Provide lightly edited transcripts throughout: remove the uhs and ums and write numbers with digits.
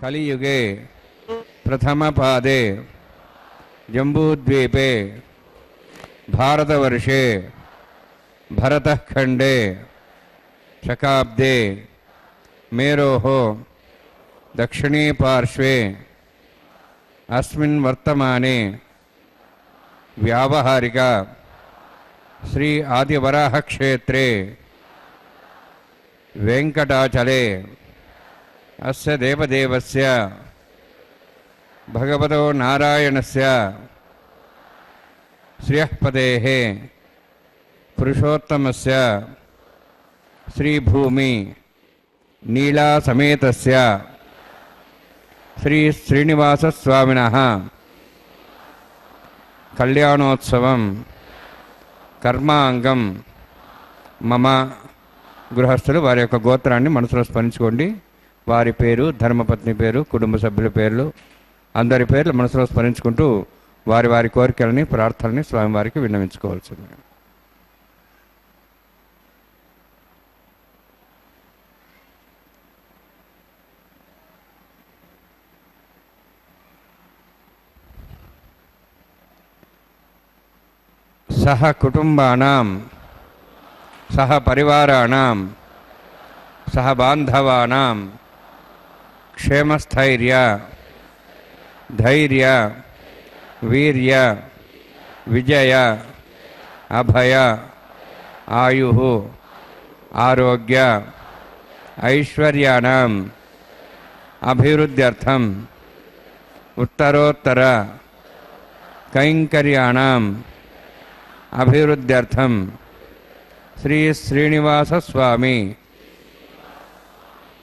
कलियुगे प्रथमपादे जम्बूद्वीपे भारतवर्षे भरतखण्डे शकाब्दे मेरोः दक्षिणे पार्श्वे अस्मिन् वर्तमाने व्यावहारिक श्री आदिवराह क्षेत्रे वेंकटाचले अस्य देवदेवस्य भगवतो नारायणस्य श्रियःपदेः पुरुषोत्तमस्य श्रीभूमि नीला समेतस्य श्री श्रीनिवासस्वामिनः कल्याणोत्सवं कर्मांगं मम గృహస్థులు వారి యొక్క గోత్రాన్ని మనసులో స్మరించుకోండి. వారి పేరు, ధర్మపత్ని పేరు, కుటుంబ సభ్యుల పేర్లు, అందరి పేర్లు మనసులో స్మరించుకుంటూ వారి వారి కోరికలని, ప్రార్థనని స్వామివారికి విన్నవించుకోవాల్సింది. సహ కుటుంబానాం सह परिवाराणां सह बांधवानां क्षेमस्थैर्य धैर्य वीर्य विजय अभय आयुः आरोग्य ऐश्वर्याणाम् अभिवृद्ध्यर्थम् उत्तरोत्तर कैंकर्याणाम् अभिवृद्ध्यर्थम् श्री श्रीनिवास स्वामी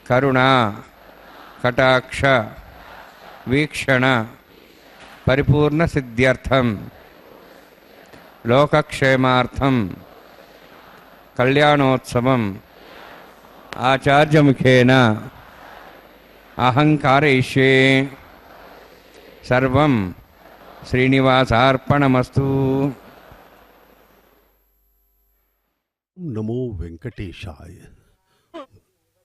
करुणा कटाक्ष वीक्षण परिपूर्ण सिद्ध्यर्थम लोकक्षेमार्थम कल्याणोत्सवम आचार्य मुखेन अहंकारयिष्ये सर्वं श्रीनिवासार्पणमस्तु. नमो वेंकटेशाय.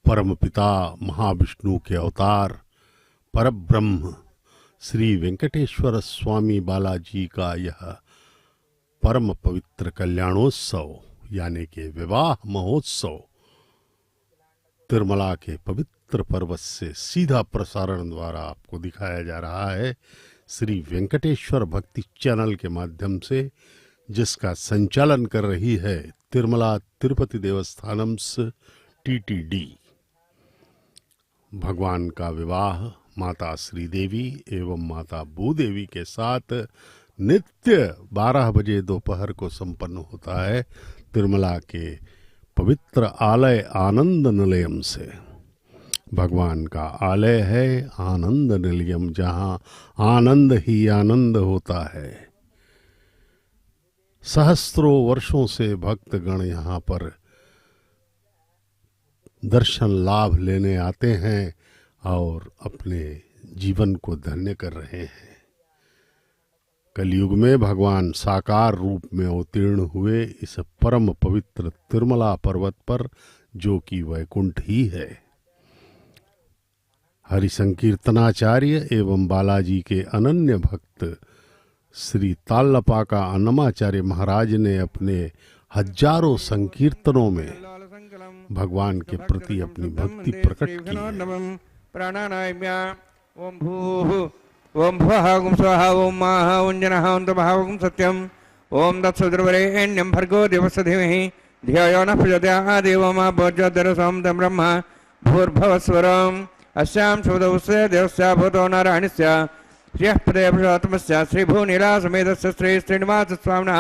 परमपिता महाविष्णु के अवतार परब्रह्म श्री वेंकटेश्वर स्वामी बालाजी का यह परम पवित्र कल्याणोत्सव यानी कि विवाह महोत्सव तिरुमला के पवित्र पर्वत से सीधा प्रसारण द्वारा आपको दिखाया जा रहा है श्री वेंकटेश्वर भक्ति चैनल के माध्यम से, जिसका संचालन कर रही है तिरुमला तिरुपति देवस्थानम्स टीटीडी. भगवान का विवाह माता श्रीदेवी एवं माता भूदेवी के साथ नित्य 12 बजे दोपहर को संपन्न होता है तिरुमला के पवित्र आलय आनंद निलयम से. भगवान का आलय है आनंद निलयम, जहाँ आनंद ही आनंद होता है. सहस्त्रों वर्षों से भक्तगण यहाँ पर दर्शन लाभ लेने आते हैं और अपने जीवन को धन्य कर रहे हैं. कलयुग में भगवान साकार रूप में अवतीर्ण हुए इस परम पवित्र तिरुमला पर्वत पर, जो कि वैकुंठ ही है. हरि संकीर्तनाचार्य एवं बालाजी के अनन्य भक्त श्री ताल्लपाका अन्नमाचार्य महाराज ने अपने हजारों संकीर्तनों में भगवान के प्रति अपनी भक्ति प्रकट की है. ओम भूः ओम भुवः ओम स्वः ओम माः ओम जनः ओम तपः ओम सत्यम ओम तत्सवितुर्वरेण्यं भर्गो देवस्य धीमहि धियो यो नः प्रचोदयात् देवो मा भोज्योतिरसं तं ब्रह्म भूर्भुवस्वरम् अस्यां शोधवस्य देवस्य भूतो नारायणस्य श्रियःपदे पुरुषोत्तमस्य श्रीभूनीला समेतस्य श्री श्रीनिवासस्वामिनः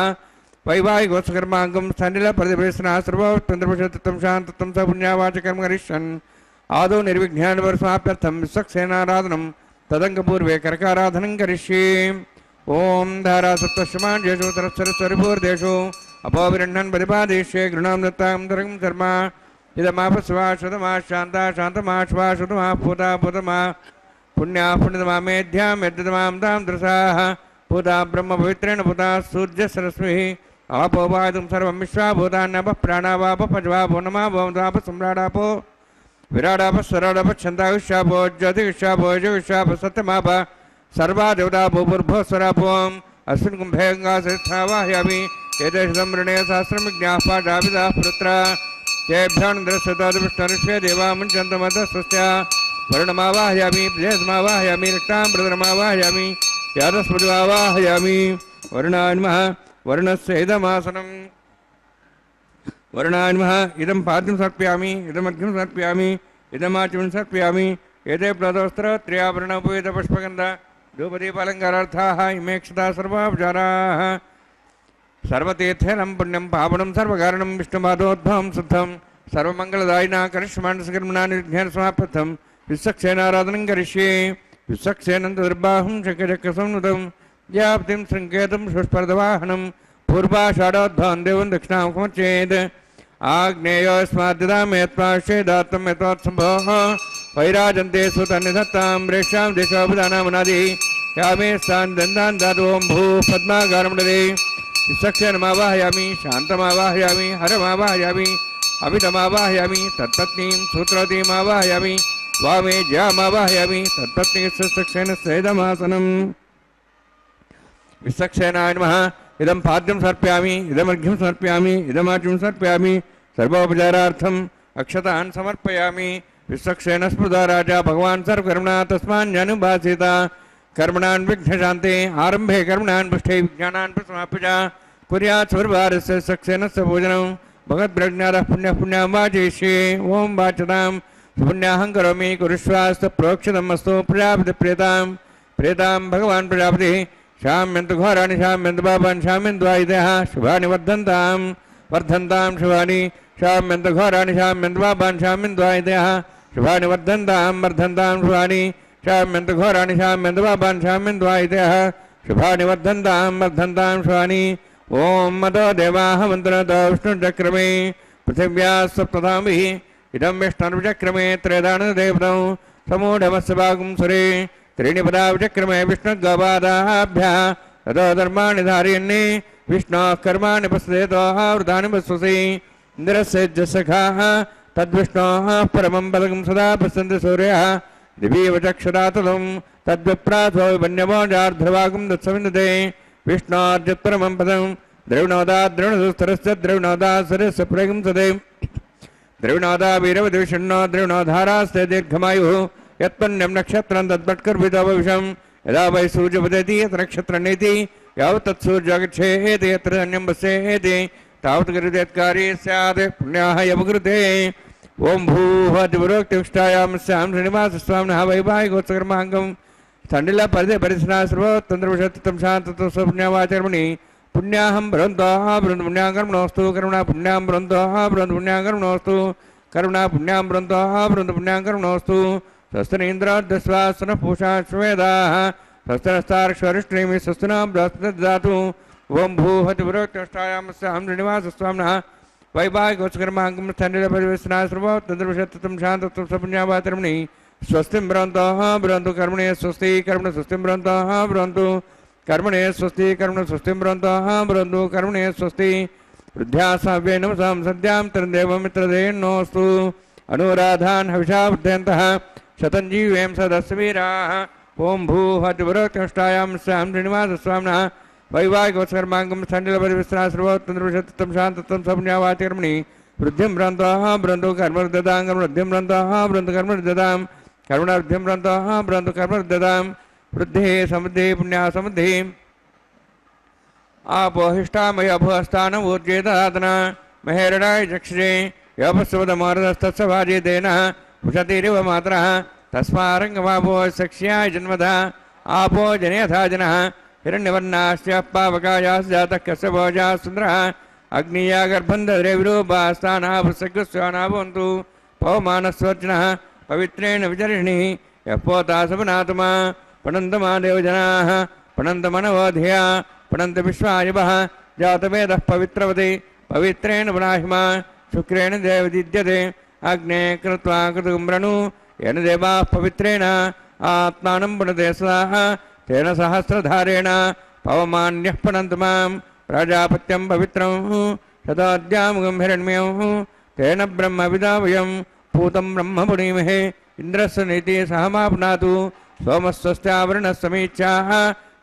वैवाहिकोत्सकर्माङ्गं स्थनिलप्रतिभेषणः सर्वोत्तमपुरुषोत्तमं शान्तत्वं स पुण्यावाचकर्म करिष्यन् आदौ निर्विघ्नान् विश्वक्सेनाराधनं तदङ्गपूर्वे करकाराधनं करिष्ये. ओम धारा सप्तश्रमाण्येषु सरस्वरिभूर्देषु अपोविरण्णन् प्रतिपादेष्ये गृणां दत्तां धर्मं शर्मा इदमापस्वा शुतमा शान्ता शान्तमा श्वा शुतमा पूता पूतमा पुण्या पुण्यतमा मेध्या मेध्यतमां तां दृशाः पूता ब्रह्म पवित्रेण पूता सूर्यसरस्मिः आपो वायुं सर्वं विश्वा भूतान्यपः प्राणावापः पज्वा भो नमा भो दापः सम्राडापो विराडापस्वराडापच्छन्दायुष्यापो ज्योतिषापो योगुष्याप सत्यमाप सर्वा देवता भूर्भुवस्वरापोम अस्मिन् कुम्भे गङ्गासरिस्थावाहयामि एतेषां वृणे सहस्रमिज्ञाः पाठाभिधाः पुरुत्रा तेभ्यानुद्रस्वतादुष्टनुष्ये देवा मुञ्चन्तमतस्वस्य वर्णमावाहयामि प्रदेशमावाहयामि रक्ताम्बरमावाहयामि यादस्मृतिमावाहयामि वर्णाय नमः वर्णस्य इदमासनम् वर्णाय नमः इदं पाद्यं समर्पयामि इदमर्घ्यं समर्पयामि इदमाचमनं समर्पयामि एते प्लवस्त्रत्र्याभरणोपवेतपुष्पगन्ध धूपदीपालङ्कारार्थाः इमे क्षता सर्वापचाराः सर्वतीर्थेनं पुण्यं पावनं सर्वकारणं विष्णुपादोद्भवं शुद्धं सर्वमङ्गलदायिना करिष्माण्डसकर्मणा निर्घ्नेन समाप्तं विश्वक्सेनाराधनं करिष्ये विश्वक्सेनं दुर्बाहुं शक्यचक्रसंनुतं व्याप्तिं सङ्केतं सुस्पर्धवाहनं पूर्वाषाढोद्भवं देवं दक्षिणामुखमर्चेत् आग्नेयोस्माद्यदामेत्माश्चेदात्तं यतोत्सम्भोः वैराजन्ते सुतन्निधत्तां रेषां देशोपदानामनादि यामे स्थान् दन्तान् दातों भू पद्मागारमण्डले विश्वक्सेनमावाहयामि शान्तमावाहयामि हरमावाहयामि अभितमावाहयामि तत्पत्नीं सूत्रवतीमावाहयामि वामे ज्यामावाहयामि तत्पत्नी विश्वक्सेनस्येदमासनम् विश्वक्सेनाय नमः इदं पाद्यं समर्पयामि इदमर्घ्यं समर्पयामि इदमाचमनं समर्पयामि सर्वोपचारार्थम् अक्षतान् समर्पयामि विश्वक्सेन स्मृता राजा भगवान् सर्वकर्मणा तस्मान्यनुभासेत कर्मणान् विघ्नशान्ते आरम्भे कर्मणान् पृष्ठे विज्ञानान् प्रसमाप्य च कुर्यात् सर्वभारस्य विश्वक्सेनस्य भोजनं भगवद्प्रज्ञातः पुण्यः पुण्यां वाचयिष्ये ॐ वाचतां सुपुण्याहं करोमि कुरुष्वास्तु प्रोक्षितम् अस्तु प्रजापतिप्रेतां प्रेतां भगवान् प्रजापतिः शाम्यन्तु घोराणि शाम्यन्तु पापान् शाम्यन्तु आयुधः शुभानि वर्धन्तां वर्धन्तां शुभानि शाम्यन्तु घोराणि शाम्यन्तु पापान् शाम्यन्तु आयुधः शुभानि वर्धन्तां वर्धन्तां शुभानि शाम्यन्तु घोराणि शाम्यन्तु पापान् शाम्यन्तु आयुधः शुभानि वर्धन्तां वर्धन्तां शुभानि ॐ मदो देवाः मन्त्रतो विष्णुचक्रमे पृथिव्याः सप्तधाभिः इदं विष्णुर्चक्रमे त्रयदानदेवतौ समूढमस्य वागुंसुरे त्रीणि पदाविचक्रमे विष्णुगवादाभ्यः ततो धर्माणि धारयन्ने विष्णोः कर्माणि पश्येतो वृतानि पश्यसि इन्द्रस्य सखाः तद्विष्णोः परमं पदकं सदा पश्यन्ति सूर्यः दिवीव चक्षुरातलं तद्विप्राथो विपन्यवो जार्ध्रवागं दत्सविन्दते विष्णोर्जत्परमं पदं द्रविणोदात् द्रविणदुस्तरस्य द्रविणोदात् सरस्य प्रगंसते द्रविणोदा वीरवदिविषण्णो द्रविणोधारास्ते दीर्घमायुः यत्पुण्यं नक्षत्रं तद्भट्कर्भितोपविशं यदा वै सूर्यपतति यत्र नक्षत्रनेति यावत् तत्सूर्यगच्छेति यत्र अन्यं वस्येति तावत् कृतेत्कारी स्यात् पुण्याः यवकृते ॐ भूः श्रीनिवासस्वामिनः वैवाहिकोत्सकर्माङ्गं स्थण्डिला परिधे परिसरा सर्वतन्त्रविषत्तं शान्तत्वं स्वपुण्यावाचर्मणि पुण्याहं भ्रवन्तः भ्रवन्तु पुण्याकर्मणोऽस्तु करुणा पुण्यां भ्रवन्तः भ्रवन्तु पुण्याकर्मणोऽस्तु करुणा पुण्यां भ्रवन्तः भ्रवन्तु पुण्याकर्मणोऽस्तु स्वस्तिनीन्द्राद्यस्वासनः पूषा श्वेदाः स्वस्तिनस्तार्क्ष्वरिष्ठेमि स्वस्तिनां बृहस्पतिर्दधातु ओं भूहतिपुरोक्तष्टायामस्यां श्रीनिवासस्वामिनः वैवाहिकोत्सकर्माङ्गं स्थण्डिलपरिवेशना सर्वतन्त्रविषत्तं शान्तत्वं स्वपुण्यावाचर्मणि स्वस्तिं भ्रवन्तः भ्रवन्तु कर्मणे स्वस्ति कर्मणे स्वस्तिं भ्रवन्तः भ्रवन्तु कर्मणे स्वस्ति कर्मणे स्वस्तिं भ्रवन्तः भ्रवन्तु कर्मणे स्वस्ति वृद्ध्या सव्ये नमसां सद्यां तन्देवमित्रदेन्नोऽस्तु अनुराधान् हविषा वृद्धयन्तः शतं जीवेम सदस्वीराः ओं भूहतिपुरोक्तष्टायां स्यां श्रीनिवासस्वामिनः वैवाहिकोत्सकर्माङ्गं स्थण्डिलपरिवेशना सर्वतन्त्रविषत्तं शान्तत्वं स्वपुण्यावाचर्मणि वृद्धिं भ्रवन्तः भ्रवन्तु कर्मवृद्धतां कर्मवृद्धिं भ्रवन्तः भ्रवन्तु कर्मवृद्धतां कर्मणावृद्धिं भ्रवन्तः भ्रवन्तु कर्मवृद्धतां वृद्धिः समृद्धिः पुण्याः समृद्धिः आपोहिष्ठामय अभुहस्तानमूर्जेदातना महेरणाय चक्षुषे योपस्वदमारदस्तस्य भार्यतेन उषतिरिव मातरः तस्मारङ्गमापो सक्ष्याय जन्मदा आपो जनेयथा जनः हिरण्यवर्णाश्च पावकायाश्च जातः कस्य भोजाः सुन्दरः अग्निया गर्भन्धरे विरूपास्तानाभसग्स्वाना भवन्तु पवमानस्वर्जनः पवित्रेण विचर्षणिः यः पोता सपनात्मा पणन्तमा देवजनाः पणन्तमनवोधिया पणन्त विश्वायुवः जातवेदः पवित्रवते पवित्रेण पुनाहिमा शुक्रेण देवदिद्यते अग्ने कृत्वा कृतुम्रणु येन देवाः पवित्रेण आत्मानं पुनते सदाः तेन सहस्रधारेण पवमान्यः पुनन्तु मां प्राजापत्यं पवित्रं शताद्यामुगं हिरण्मयं तेन ब्रह्मविदा वयं पूतं ब्रह्म पुणीमहे इन्द्रस्य नीति सहमाप्नातु सोमस्वस्त्यावरणसमीक्षाः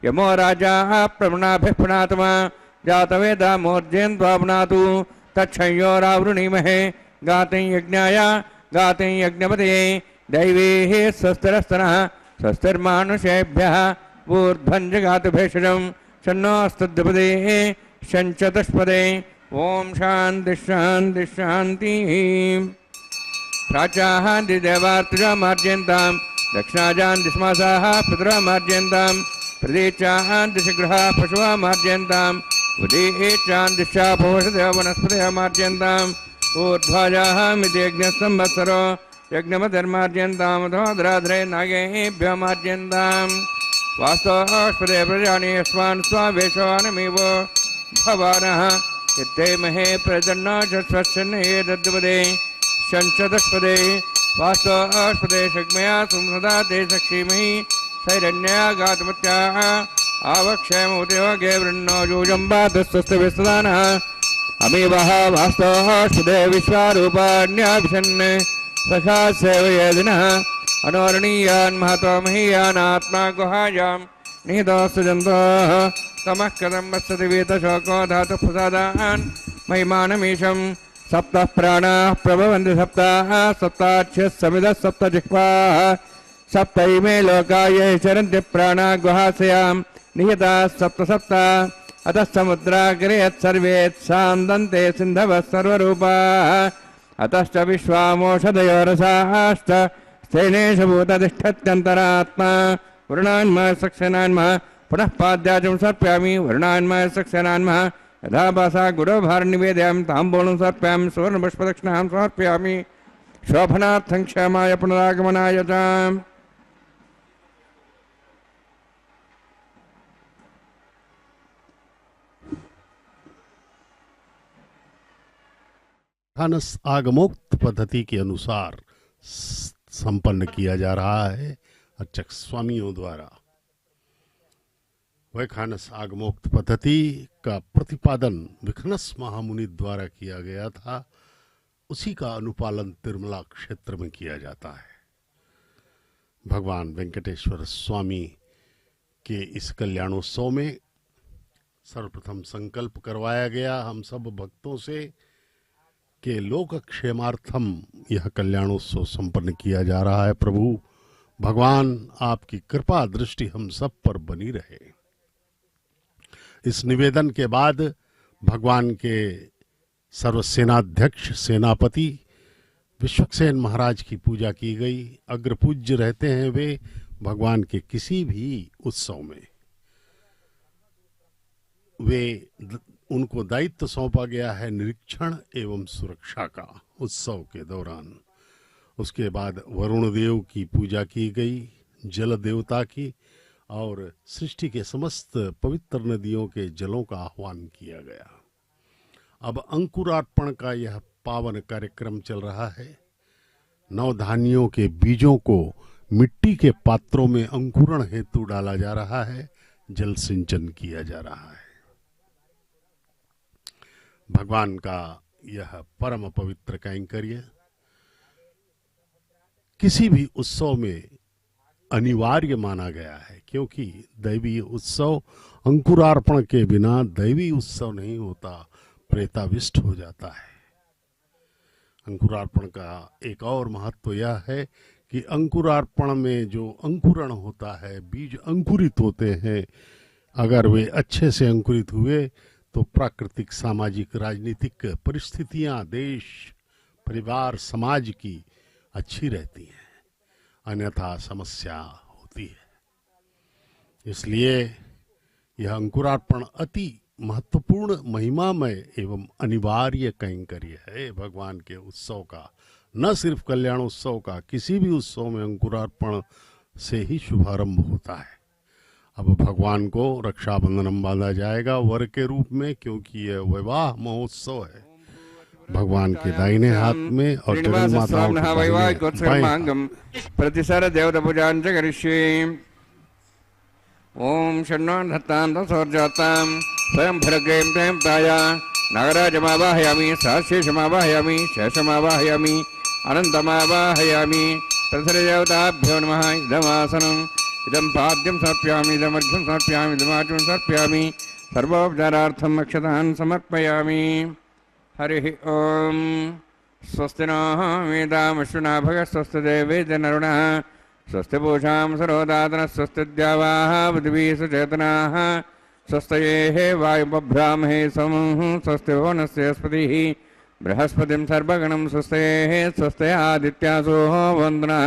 यमो राजा प्रवणाभिः पुनात्मा जातवेदा मोर्जयन्त्वाप्नातु तच्छंयोरावृणीमहे गातिं यज्ञाय गातिं यज्ञपतये दैवीः स्वस्तिरस्तनः स्वस्तिर्मानुषेभ्यः ऊर्ध्वं जगातु भेषजं शन्नोऽस्तुद्विपदे शञ्चतुष्पदे ओम शांति शांति शांति प्राचाः दिदेवार्तुजामार्जयन्तां दक्षिणाजान् दिस्मासाः पितरामार्जयन्तां प्रदेचाः दिशग्रहाः पशुवामार्जयन्ताम् उदीचान् दिशापोषदयो वनस्पतयमार्जयन्ताम् ऊर्ध्वाजाः मितियज्ञसंवत्सरो यज्ञमतिर्मार्जयन्ताम् अधोदराधरे नागेभ्योमार्जयन्ताम् वास्तवस्पदे प्रजानि यस्मान् स्वावेशवानमेव भवानः यत्ते महे प्रजन्नो स्वच्छन्नये दद्वदे शंचतस्पदे वास्तवस्पदे शग्मया सुमसदा ते सक्षीमहि सैरण्या गातमत्याः आवक्षयमुदयोगे वृन्नो यूजम्बातस्तस्तविस्तदानः अमीवः वास्तवस्पदे विश्वारूपाण्याभिषन् सखा सेवयेदिनः अनोरणीयान् महत्वमहीयान् आत्मा गुहायां निहितोऽस्तजन्तोः तमः कथं वत्सति वीतशोको धातुः प्रसादान् महिमानमीशं सप्तः प्राणाः प्रभवन्ति सप्ताः सप्ताच्छः समिदः सप्तजिह्वाः सप्तैमे लोकाय चरन्ति प्राणा गुहास्यां निहिताः सप्त सप्त अतः समुद्राग्रे यत्सर्वेत्सान्दन्ते सिन्धवः सर्वरूपाः अतश्च विश्वामोषधयो रसाश्च स्थेनेषु भूततिष्ठत्यन्तरात्मा वरुणान्मः सक्सेनान्मः पुनः पाद्याचं सर्पयामि वरुणान्मः सक्सेनान्मः यथा भासा गुडोभारनिवेदयामि ताम्बूलं सर्पयामि सुवर्णपुष्पदक्षिणां समर्पयामि शोभनार्थं क्षमाय पुनरागमनाय च खानस आगमोक्त पद्धति के अनुसार संपन्न किया जा रहा है अर्चक स्वामियों द्वारा। वैखानस आगमोक्त पद्धति का प्रतिपादन विखनस महामुनि द्वारा किया गया था, उसी का अनुपालन तिरुमला क्षेत्र में किया जाता है। भगवान वेंकटेश्वर स्वामी के इस कल्याणोत्सव में सर्वप्रथम संकल्प करवाया गया हम सब भक्तों से कि लोक क्षेमार्थम यह कल्याणोत्सव संपन्न किया जा रहा है। प्रभु भगवान आपकी कृपा दृष्टि हम सब पर बनी रहे। इस निवेदन के बाद भगवान के सर्वसेनाध्यक्ष सेनापति विश्वक्सेन महाराज की पूजा की गई। अग्रपूज्य रहते हैं वे भगवान के किसी भी उत्सव में। वे उनको दायित्व सौंपा गया है निरीक्षण एवं सुरक्षा का उत्सव के दौरान। उसके बाद वरुण देव की पूजा की गई, जल देवता की, और सृष्टि के समस्त पवित्र नदियों के जलों का आह्वान किया गया। अब अंकुरार्पण का यह पावन कार्यक्रम चल रहा है। नवधान्यों के बीजों को मिट्टी के पात्रों में अंकुरण हेतु डाला जा रहा है, जल सिंचन किया जा रहा है। भगवान का यह परम पवित्र कैंकर्य किसी भी उत्सव में अनिवार्य माना गया है, क्योंकि दैवी उत्सव अंकुरार्पण के बिना दैवी उत्सव नहीं होता, प्रेताविष्ट हो जाता है। अंकुरार्पण का एक और महत्व यह है कि अंकुरार्पण में जो अंकुरण होता है, बीज अंकुरित होते हैं, अगर वे अच्छे से अंकुरित हुए तो प्राकृतिक, सामाजिक, राजनीतिक परिस्थितियां देश, परिवार, समाज की अच्छी रहती हैं, अन्यथा समस्या होती है। इसलिए यह अंकुरार्पण अति महत्वपूर्ण, महिमामय एवं अनिवार्य कैंकर्य है भगवान के उत्सव का। न सिर्फ कल्याणोत्सव का, किसी भी उत्सव में अंकुरार्पण से ही शुभारंभ होता है। अब भगवान को रक्षाबंधन बांधा जाएगा वर के रूप में, क्योंकि यह विवाह महोत्सव है। भगवान के दाहिने हाथ में और जगन्माताओं के बाएं प्रतिसर देवता पूजां च करिष्ये। ओम शन्नो धत्तां सौर्जातां स्वयं भर्गें तें ताया नागराजमावाहयामि सहस्रेशमावाहयामि शेषमावाहयामि अनन्तमावाहयामि प्रसरदेवताभ्यो नमः इदमासनम् इदं पाद्यं समर्पयामि इदमर्घ्यं समर्पयामि इदमाचमं समर्पयामि सर्वोपचारार्थम् अक्षतान् समर्पयामि हरिः ॐ स्वस्ति नः वेदामश्विना भगः स्वस्ति देवेदनरुणः स्वस्ति पूषां सरोदातनः स्वस्ति द्यावाः पृथिवी सुचेतनाः स्वस्तयेः वायुपभ्रामहे समूः स्वस्ति वनस्यस्पतिः बृहस्पतिं सर्वगणं स्वस्तयेः स्वस्तयादित्यासो वन्दनः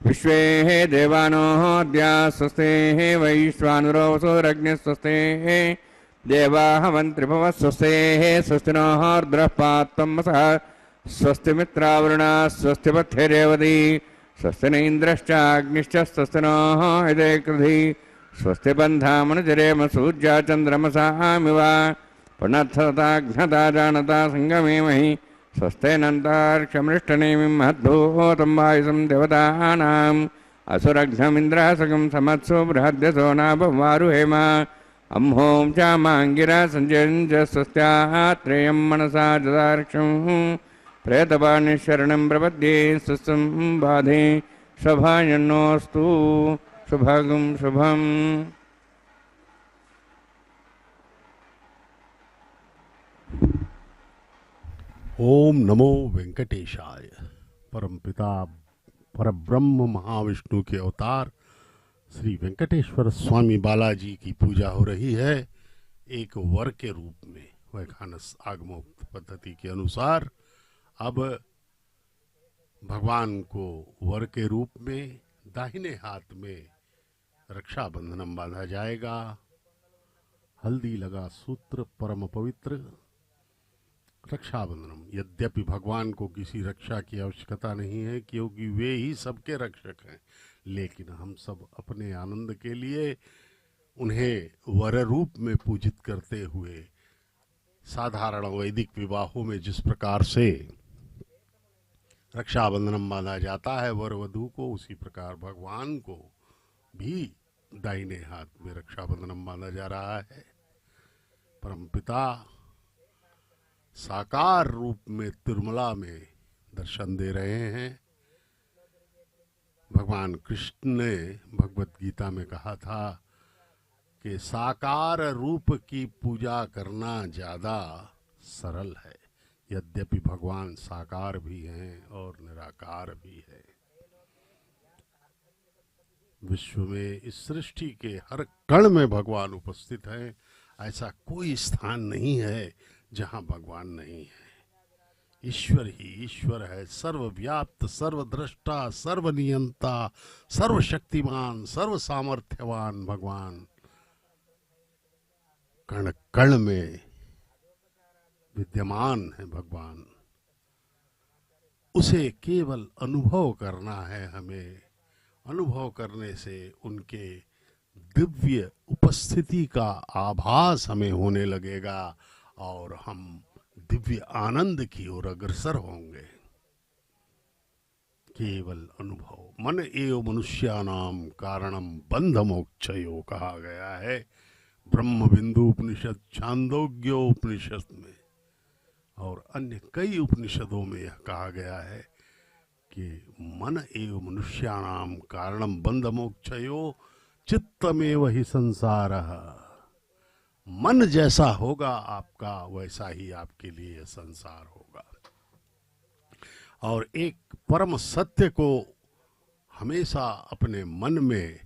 विश्वेः देवानोः द्या स्वस्तेः वैश्वानुरो वसुरग्निः स्वस्तेः देवाः मन्त्रिभवः स्वस्तेः स्वस्ति नः रुद्रः पात्वमसः स्वस्ति मित्रावरुणा स्वस्ति पथ्यरेवती स्वस्ति न इन्द्रश्चाग्निश्च स्वस्ति नः यदे कृधि स्वस्ति बन्धामनुजरेम सूर्या चन्द्रमसामिव पुनर्थता घ्नता जानता सङ्गमेमहि स्वस्तेनन्तार्क्षमृष्टनेमिं महद्भूतं वायुसं देवतानाम् असुरघ्नमिन्द्रासकं समत्सु बृहद्यसो नाभवारुहेम अम्हों चामाङ्गिरा सञ्जयञ्च स्वस्त्यात्रेयं मनसा जदार्क्षं प्रेतपाणिशरणं प्रपद्ये स्वस्तं बाधे शुभायन्नोऽस्तु शुभगं शुभम्। ओम नमो वेंकटेशाय। परमपिता परब्रह्म महाविष्णु के अवतार श्री वेंकटेश्वर स्वामी बालाजी की पूजा हो रही है एक वर के रूप में। वैखानस आगमोक्त पद्धति के अनुसार अब भगवान को वर के रूप में दाहिने हाथ में रक्षाबंधनम बांधा जाएगा। हल्दी लगा सूत्र परम पवित्र रक्षाबंधनम। यद्यपि भगवान को किसी रक्षा की आवश्यकता नहीं है क्योंकि वे ही सबके रक्षक हैं, लेकिन हम सब अपने आनंद के लिए उन्हें वर रूप में पूजित करते हुए साधारण वैदिक विवाहों में जिस प्रकार से रक्षाबंधनम बांधा जाता है वर वधू को, उसी प्रकार भगवान को भी दाहिने हाथ में रक्षाबंधनम बांधा जा रहा है। परमपिता साकार रूप में तिरुमला में दर्शन दे रहे हैं। भगवान कृष्ण ने भगवत गीता में कहा था कि साकार रूप की पूजा करना ज्यादा सरल है। यद्यपि भगवान साकार भी हैं और निराकार भी है। विश्व में इस सृष्टि के हर कण में भगवान उपस्थित हैं। ऐसा कोई स्थान नहीं है जहां भगवान नहीं है। ईश्वर ही ईश्वर है, सर्वव्याप्त, सर्वद्रष्टा, सर्वनियंता, सर्वशक्तिमान, सर्व सामर्थ्यवान भगवान कण कण में विद्यमान है। भगवान उसे केवल अनुभव करना है हमें। अनुभव करने से उनके दिव्य उपस्थिति का आभास हमें होने लगेगा और हम दिव्य आनंद की ओर अग्रसर होंगे। केवल अनुभव। मन एव मनुष्यानाम कारणम बंध मोक्षयो कहा गया है ब्रह्म बिंदु उपनिषद, छांदोग्यो उपनिषद में और अन्य कई उपनिषदों में यह कहा गया है कि मन एव मनुष्याणाम कारणम बंध मोक्षयो चित्तमेव ही संसारः। मन जैसा होगा आपका वैसा ही आपके लिए संसार होगा। और एक परम सत्य को हमेशा अपने मन में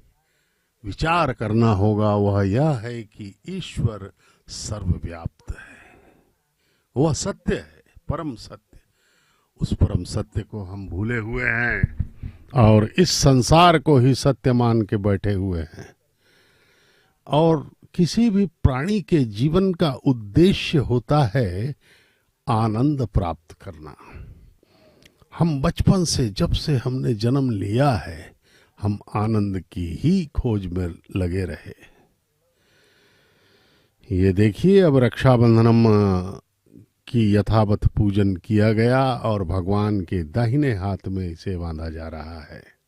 विचार करना होगा, वह यह है कि ईश्वर सर्वव्याप्त है। वह सत्य है, परम सत्य। उस परम सत्य को हम भूले हुए हैं और इस संसार को ही सत्य मान के बैठे हुए हैं। और किसी भी प्राणी के जीवन का उद्देश्य होता है आनंद प्राप्त करना। हम बचपन से, जब से हमने जन्म लिया है, हम आनंद की ही खोज में लगे रहे। ये देखिए, अब रक्षाबंधनम की यथावत पूजन किया गया और भगवान के दाहिने हाथ में इसे बांधा जा रहा है।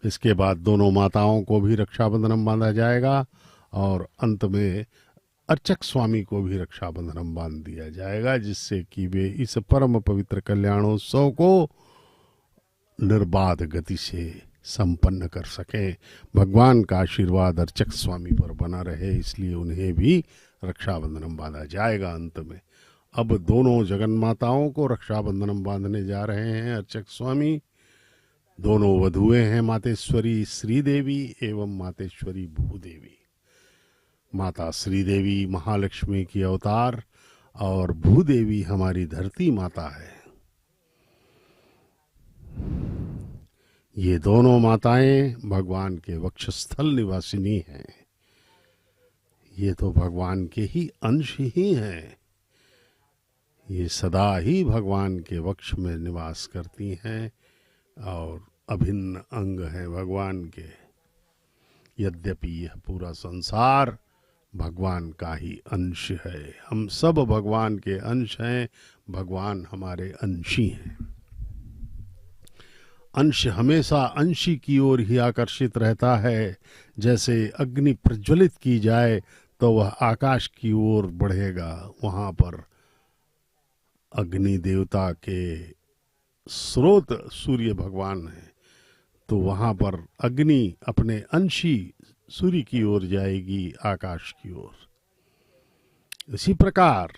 इसके बाद दोनों माताओं को भी रक्षाबंधनम बांधा जाएगा और अंत में अर्चक स्वामी को भी रक्षाबंधन बांध दिया जाएगा, जिससे कि वे इस परम पवित्र कल्याणोत्सव को निर्बाध गति से संपन्न कर सकें। भगवान का आशीर्वाद अर्चक स्वामी पर बना रहे, इसलिए उन्हें भी रक्षाबंधन बांधा जाएगा। अंत में अब दोनों जगन्माताओं को रक्षाबंधन बांधने जा रहे हैं अर्चक स्वामी। दोनों वधुएं हैं मातेश्वरी श्रीदेवी एवं मातेश्वरी भूदेवी। माता श्रीदेवी महालक्ष्मी की अवतार और भूदेवी हमारी धरती माता है। ये दोनों माताएं भगवान के वक्षस्थल निवासिनी हैं। ये तो भगवान के ही अंश ही हैं। ये सदा ही भगवान के वक्ष में निवास करती हैं और अभिन्न अंग हैं भगवान के। यद्यपि यह पूरा संसार भगवान का ही अंश है, हम सब भगवान के अंश हैं, भगवान हमारे अंशी हैं। अंश हमेशा अंशी की ओर ही आकर्षित रहता है। जैसे अग्नि प्रज्वलित की जाए तो वह आकाश की ओर बढ़ेगा, वहां पर अग्नि देवता के स्रोत सूर्य भगवान है, तो वहां पर अग्नि अपने अंशी सूर्य की ओर जाएगी, आकाश की ओर। इसी प्रकार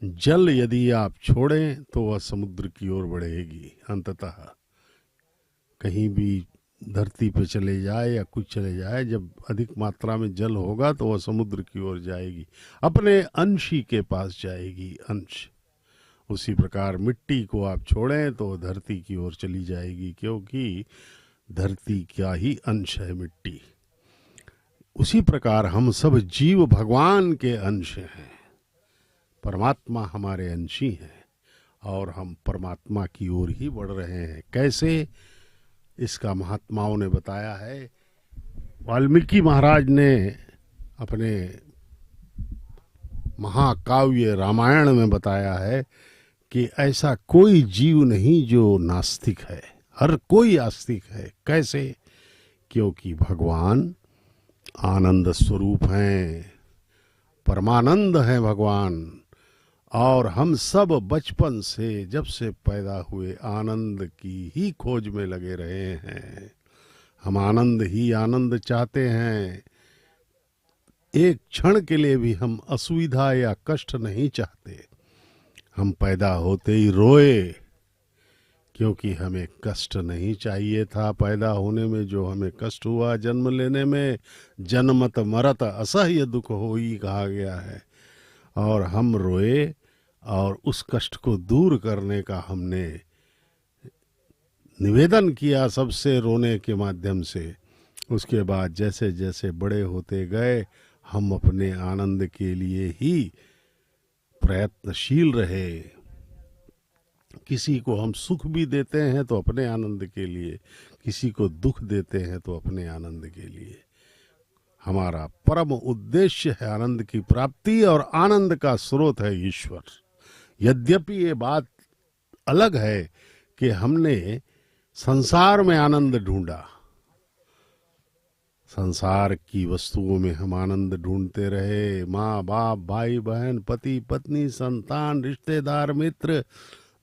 जल यदि आप छोड़ें तो वह समुद्र की ओर बढ़ेगी। अंततः कहीं भी धरती पे चले जाए या कुछ चले जाए, जब अधिक मात्रा में जल होगा तो वह समुद्र की ओर जाएगी, अपने अंशी के पास जाएगी, अंश। उसी प्रकार मिट्टी को आप छोड़ें तो धरती की ओर चली जाएगी, क्योंकि धरती का ही अंश है मिट्टी। उसी प्रकार हम सब जीव भगवान के अंश हैं, परमात्मा हमारे अंशी हैं और हम परमात्मा की ओर ही बढ़ रहे हैं। कैसे, इसका महात्माओं ने बताया है। वाल्मीकि महाराज ने अपने महाकाव्य रामायण में बताया है कि ऐसा कोई जीव नहीं जो नास्तिक है, हर कोई आस्तिक है। कैसे? क्योंकि भगवान आनंद स्वरूप हैं, परमानंद हैं भगवान, और हम सब बचपन से जब से पैदा हुए आनंद की ही खोज में लगे रहे हैं। हम आनंद ही आनंद चाहते हैं। एक क्षण के लिए भी हम असुविधा या कष्ट नहीं चाहते। हम पैदा होते ही रोए, क्योंकि हमें कष्ट नहीं चाहिए था। पैदा होने में जो हमें कष्ट हुआ, जन्म लेने में, जन्मत मरत असह्य दुख हो ही कहा गया है, और हम रोए और उस कष्ट को दूर करने का हमने निवेदन किया सबसे रोने के माध्यम से। उसके बाद जैसे जैसे बड़े होते गए, हम अपने आनंद के लिए ही प्रयत्नशील रहे। किसी को हम सुख भी देते हैं तो अपने आनंद के लिए, किसी को दुख देते हैं तो अपने आनंद के लिए। हमारा परम उद्देश्य है आनंद की प्राप्ति, और आनंद का स्रोत है ईश्वर। यद्यपि ये बात अलग है कि हमने संसार में आनंद ढूंढा, संसार की वस्तुओं में हम आनंद ढूंढते रहे। माँ बाप, भाई बहन, पति पत्नी, संतान, रिश्तेदार, मित्र,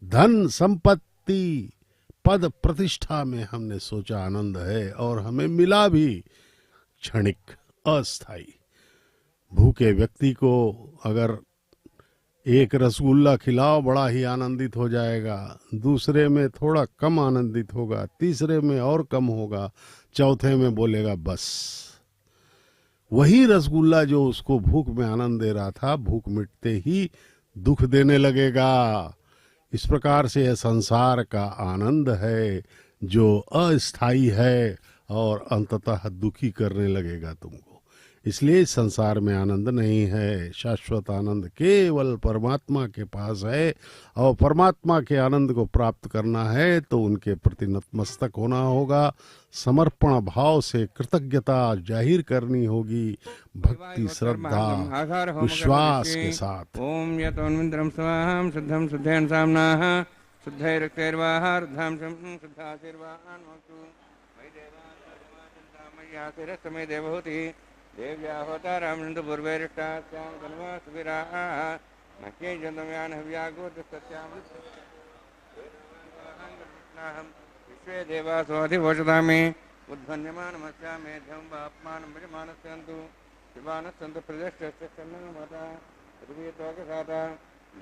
धन संपत्ति, पद प्रतिष्ठा में हमने सोचा आनंद है, और हमें मिला भी क्षणिक, अस्थायी। भूखे व्यक्ति को अगर एक रसगुल्ला खिलाओ, बड़ा ही आनंदित हो जाएगा। दूसरे में थोड़ा कम आनंदित होगा, तीसरे में और कम होगा, चौथे में बोलेगा बस। वही रसगुल्ला जो उसको भूख में आनंद दे रहा था, भूख मिटते ही दुख देने लगेगा। इस प्रकार से यह संसार का आनंद है जो अस्थाई है और अंततः दुखी करने लगेगा तुमको। इसलिए इस संसार में आनंद नहीं है। शाश्वत आनंद केवल परमात्मा के पास है, और परमात्मा के आनंद को प्राप्त करना है तो उनके प्रति नतमस्तक होना होगा, समर्पण भाव से कृतज्ञता जाहिर करनी होगी, भक्ति, श्रद्धा, विश्वास के साथ। ओम यतोन्विन्द्रम स्वाहाम शुद्धम शुद्धेन सामनाः शुद्धैरक्तैर्वाहार्धां शुद्धाशीर्वान् वक्तु मयि देवान् चिन्तामय्यातिरस्तमे देवहूति देव्या होतारां नन्दु पूर्वैरिष्टास्यां तन्वा सुवीराः मह्ये जन्तम्यान हव्यागोत्रसत्यामृतम् विश्वे देवासोऽधिवोचतामि उद्भन्यमानमस्या मेध्यं वाप्मानं भजमानस्यन्तु शिवानस्सन्तु प्रदेष्टस्य पृथिवीतोकसाता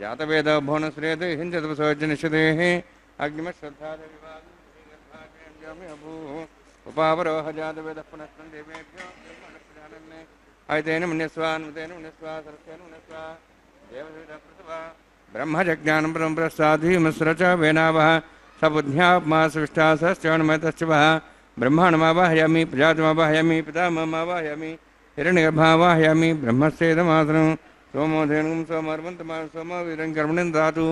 जातवेद भुवनश्रेद हिञ्जतपसोजनिषदेः अग्निमश्रद्धादेविवागर्भाजयम्यभूः उपावरोह जातवेदः पुनस्तं देवेभ्यो ब्रह्मणस्यानन्ने आयतेन मुनिस्वान्मुतेन मुनिस्वा सरस्वेन मुनिस्वा देवसविदः प्रसवा ब्रह्मजज्ञानं परमप्रसाधीमस्र च वेनावः सबुद्ध्याप्मासविष्टासश्चवणमतश्च वः ब्रह्माणमावाहयामि प्रजातमावाहयामि पितामहमावाहयामि हिरण्यगर्भावाहयामि ब्रह्मस्येदमासनं सोमोधेनुं सोमर्वन्तमा सोमवीरं कर्मणि ददातु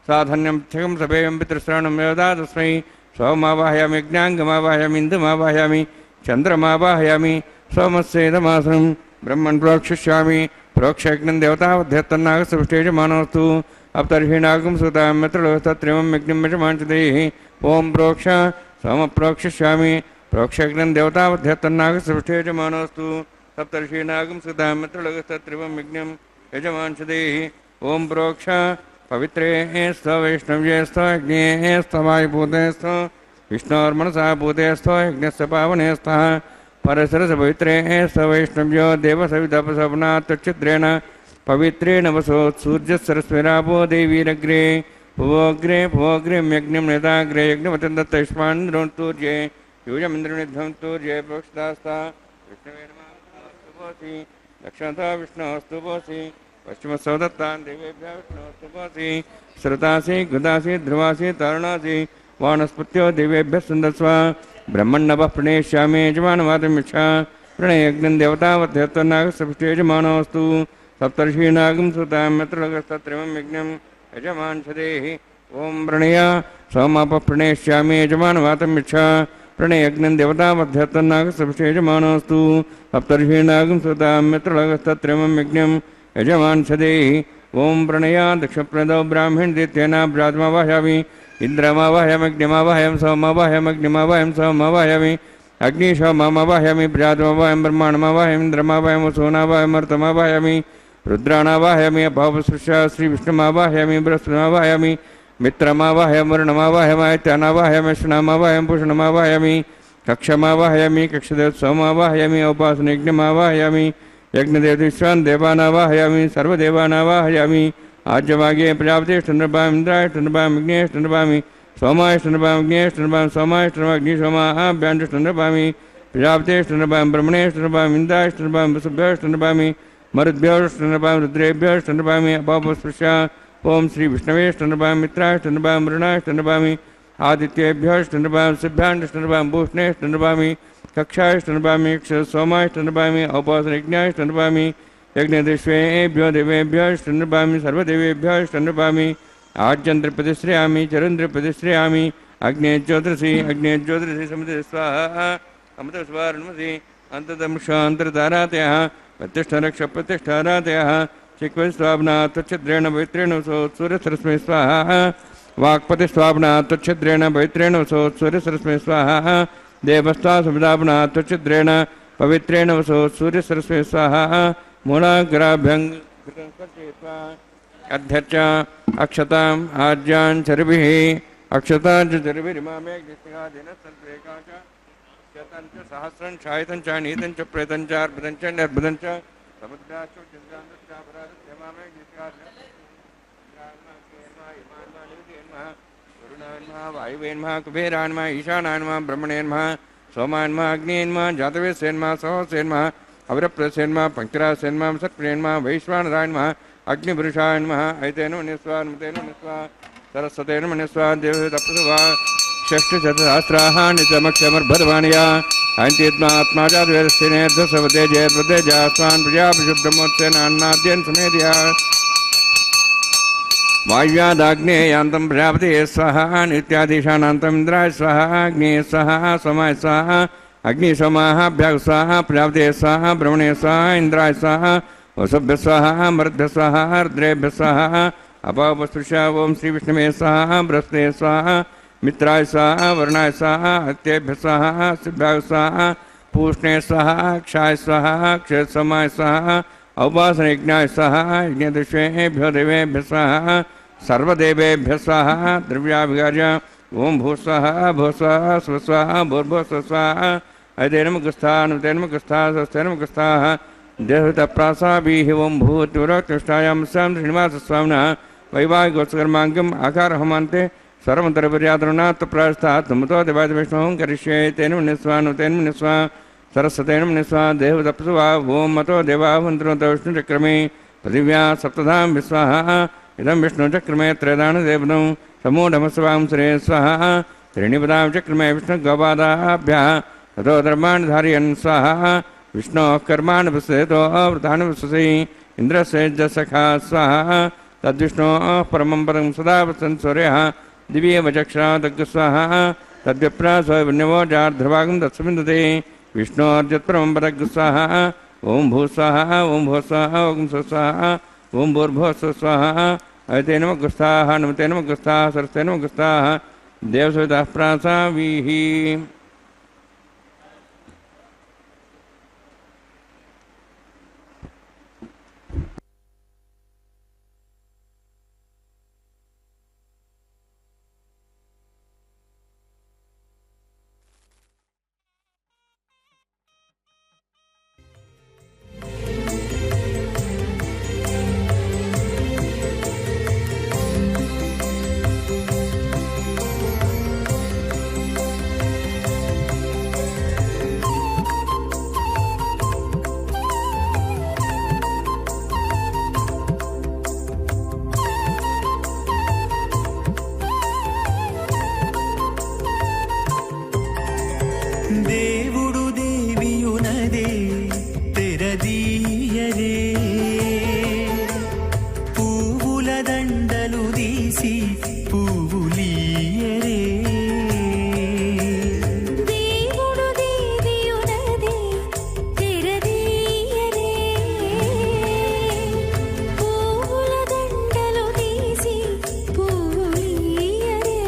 साधन्यं पिच्छकं सपेयं पितृश्रवणं योदातस्मै सोमावाहयामि ज्ञाङ्गमावाहयामि इन्दुमावाहयामि चन्द्रमावाहयामि सोमस्येदमासनं ब्रह्मन् प्रोक्षिष्यामि प्रोक्षयज्ञं देवतावध्यत्तन्नागसविष्टेजमानोऽस्तु अवतर्हीणागं सुतां मित्रलोकस्तत्रिमं यज्ञं यजमांसदेः ॐ प्रोक्ष सोमप्रोक्षिष्यामि प्रोक्षयज्ञं देवतावध्यत्तन्नागसविष्टेजमानोऽस्तु सप्तर्षीणागं सुतां मित्रलोकस्तत्रिमं यज्ञं यजमांसदेः ॐ प्रोक्ष पवित्रे स्थ वैष्णव्ये स्थ यज्ञे स्थ वायुभूते स्थ विष्णोर्मनसा भूते स्थ यज्ञस्य पावने स्तः परसरस पवित्रे स्थ वैष्णव्यो देवसवितपसवनात्तच्छिद्रेण पवित्रेण वसो सूर्यसरस्वरापो देवीरग्रे भुवोग्रे यज्ञं नेताग्रे यज्ञवचन्दत्तयुष्मान्द्रोन्तूर्ये यूयमिन्द्रनिध्वं तूर्ये प्रोक्षितास्ता विष्णवे नमः स्तुपोऽसि दक्षिणतः विष्णोऽस्तु पोऽसि पश्चिमसौदत्तान् देवेभ्यः विष्णोऽस्तु पोऽसि श्रुतासि गुदासि ध्रुवासि तारुणासि वानस्पत्यो देवेभ्यः सन्दस्व ब्रह्मण्णवः प्रणेष्यामि यजमानवादमिच्छा प्रणयज्ञं देवतावध्यत्तन्नागसविष्टेजमानोऽस्तु सप्तर्षीणागं सुतां मित्रलोकस्तत्रिमं यज्ञं यजमांसदेः ॐ प्रणय सोमापप्रणेष्यामि यजमानवातमिच्छा प्रणयज्ञं देवतावध्यत्तन्नागसविष्टेजमानोऽस्तु सप्तर्षीणागं सुतां मित्रलोकस्तत्रिमं यज्ञं यजमांसदेः ॐ प्रणय दक्षप्रदौ ब्राह्मणदित्येन ब्राह्मवाहयामि इन्द्रमावाहयामग्निमावाहयं सोमवाहयमग्निमावाहयं सोमवाहयामि अग्निशोममावाहयामि प्रजातमावाहयं ब्रह्माण्डमावाहयम् इन्द्रमावाहयं वसूनावाहयमर्तमावाहयामि रुद्राणावाहयामि अपावसृष्या श्रीविष्णुमावाहयामि बृहस्पतिमावाहयामि मित्रमावाहयं वरुणमावाहयमादित्यानावाहयामि श्रुणामावाहयं पूषणमावाहयामि कक्षमावाहयामि कक्षदेवसोमावाहयामि औपासनयज्ञमावाहयामि यज्ञदेवतीश्वरान् देवानावाहयामि सर्वदेवानावाहयामि आज्यभागे प्रजापतिष्ठनृपाम् इन्द्रायष्ठनृपाम् विघ्नेष्ठनृपामि सोमायष्ठनृपाम् अग्निशोमाभ्याण्डष्ठनृपामि प्रजापतिष्ठनृपाम् ब्रह्मणेष्ठनृपाम् इन्द्रायष्ठनृपाम् वसुभ्योष्ठनृपामि मरुद्भ्योष्ठनृपाम् रुद्रेभ्योष्ठनृपामि अपापस्पृश्य ॐ श्रीविष्णवेष्ठनृपाम् मित्राष्ठनृपाम् वरुणाष्ठनृपामि आदित्येभ्योष्ठनृपाम् सिभ्याण्डष्ठनृपाम् भूष्णेष्ठनृपामि कक्षाष्ठनृपामि सोमाष्ठनृपामि औपासनयज्ञाष्ठनृपामि यज्ञदिष्वेभ्यो देवेभ्योष्ठनृपामि सर्वदेवेभ्योष्ठनृपामि आज्यन्त्रप्रतिश्रयामि चरन्द्रप्रतिश्रयामि अग्नेज्योतिषि समुद्रे स्वाहा अमृतस्वारुणमसि अन्तर्दंशान्तर्धारातयः प्रतिष्ठारक्षप्रतिष्ठारातयः चिक्वस्वाब्नात् त्वच्छिद्रेण पवित्रेण सूर्यसरस्मै स्वाहा वाक्पतिस्वाब्नात् त्वच्छिद्रेण पवित्रेण सूर्यसरस्मै स्वाहा देवस्त्वा समुदाब्नात् त्वच्छिद्रेण पवित्रेण सूर्यसरस्मै स्वाहा मूलाग्राभ्यङ्ग अध्यक्ष अक्षताम् आज्यान् चर्भिः अक्षताञ्च चर्भिरिमामेघ्निष्ठिकादिनसन्त्रेकाच शतञ्च सहस्रं शायितञ्च नीतञ्च प्रेतञ्च अर्बुदञ्च निर्बुदञ्च समुद्राश्च वरुणान्मा वायुवेन्मा कुबेरान्मा ईशानान्मा ब्रह्मणेन्मा सोमान्मा अग्नेन्मा जातवेसेन्मा सहोसेन्मा अवरप्रसेन्मा पंक्तिरासेन्मा सत्प्रेन्मा वैश्वानरायन्मा अग्निपुरुषायन्मा ऐतेन मनिस्वा मुतेन मनिस्वा सरस्वतेन मनिस्वा देवतप्रसवा षष्ठशतसहस्राः नित्यमक्षमर्भद्वाणिया ऐन्तीत्मा आत्मा जातवेदस्थिने ध्वसवते जयद्वते जास्वान् प्रजापशुब्रह्मोत्सेनान्नाद्यन् समेध्या वायुव्यादाग्नेयान्तं प्रजापतिये स्वाहा नित्याधीशानान्तम् इन्द्राय स्वाहा अग्नेये स्वाहा सोमाय स्वाहा अग्निसोमाभ्यां स्वाहा प्रजापतिये स्वाहा ब्रह्मणे स्वाहा इन्द्राय स्वाहा वसुभ्यः स्वाहा मरुद्भ्यः स्वाहा रुद्रेभ्यः स्वाहा अपावस्पृश्य ॐ श्रीविष्णवे स्वाहा बृहस्पतये स्वाहा मित्राय स्वाहा वरुणाय स्वाहा हत्येभ्यः स्वाहा सिद्धाय स्वाहा पूष्णे स्वाहा क्षाय स्वाहा क्षेत्रसमाय स्वाहा औपासनयज्ञाय स्वाहा यज्ञदृश्वेभ्यो देवेभ्य स्वाहा सर्वदेवेभ्य स्वाहा द्रव्याभिगार्य ओम भूस्वाहा भूस्वाहा स्वस्वाहा भूर्भुवस्वाहा ऐतेनमुखस्था स्वस्तेनमुखस्थाः देवतप्रासाभिः ओम भूत्युरक्षायां स्यां श्रीनिवासस्वामिनः वैवाहिकोत्सकर्माङ्गम् आकारहमान्ते सर्वन्तरपर्यातरुणात् प्रास्तात् मुतो देवादिविष्णुं करिष्ये तेन निस्वा सरस्वतेन निस्वा देवतप्सुवा ओम मतो देवावन्तरो विष्णुचक्रमे पृथिव्या सप्तधां विस्वाहा इदं विष्णुचक्रमे त्रयदानदेवतं समूढमस्वां श्रे स्वाहा त्रीणिपदां चक्रमे विष्णुगोपादाभ्यः ततो धर्मान् धारयन् स्वाहा विष्णोः कर्माणि पश्यतो व्रतानि पश्यसि इन्द्रस्य सखा स्वाहा तद्विष्णोः परमं पदं सदा पश्यन् सूर्यः दिव्यवचक्षरादग् स्वाहा तद्विप्रा स्वयं जार्ध्रभागं तत्सविन्दते विष्णोर्जत्परमं पदग् स्वाहा ओम भूस्वाहा ओम भूस्वाहा ओम स्वस्वाहा ओम भूर्भुवस्व स्वाहा ऐते नमः नमते नमः सरस्ते नमः देवसवितः प्रासाभिः। దేవుడు దేవియునదే తెరదీయరే పువ్వుల దండలు తీసి పువ్వులీయరే దేవుడు దేవియునదే తెరదీయరే పువ్వుల దండలు తీసి పువ్వులీయరే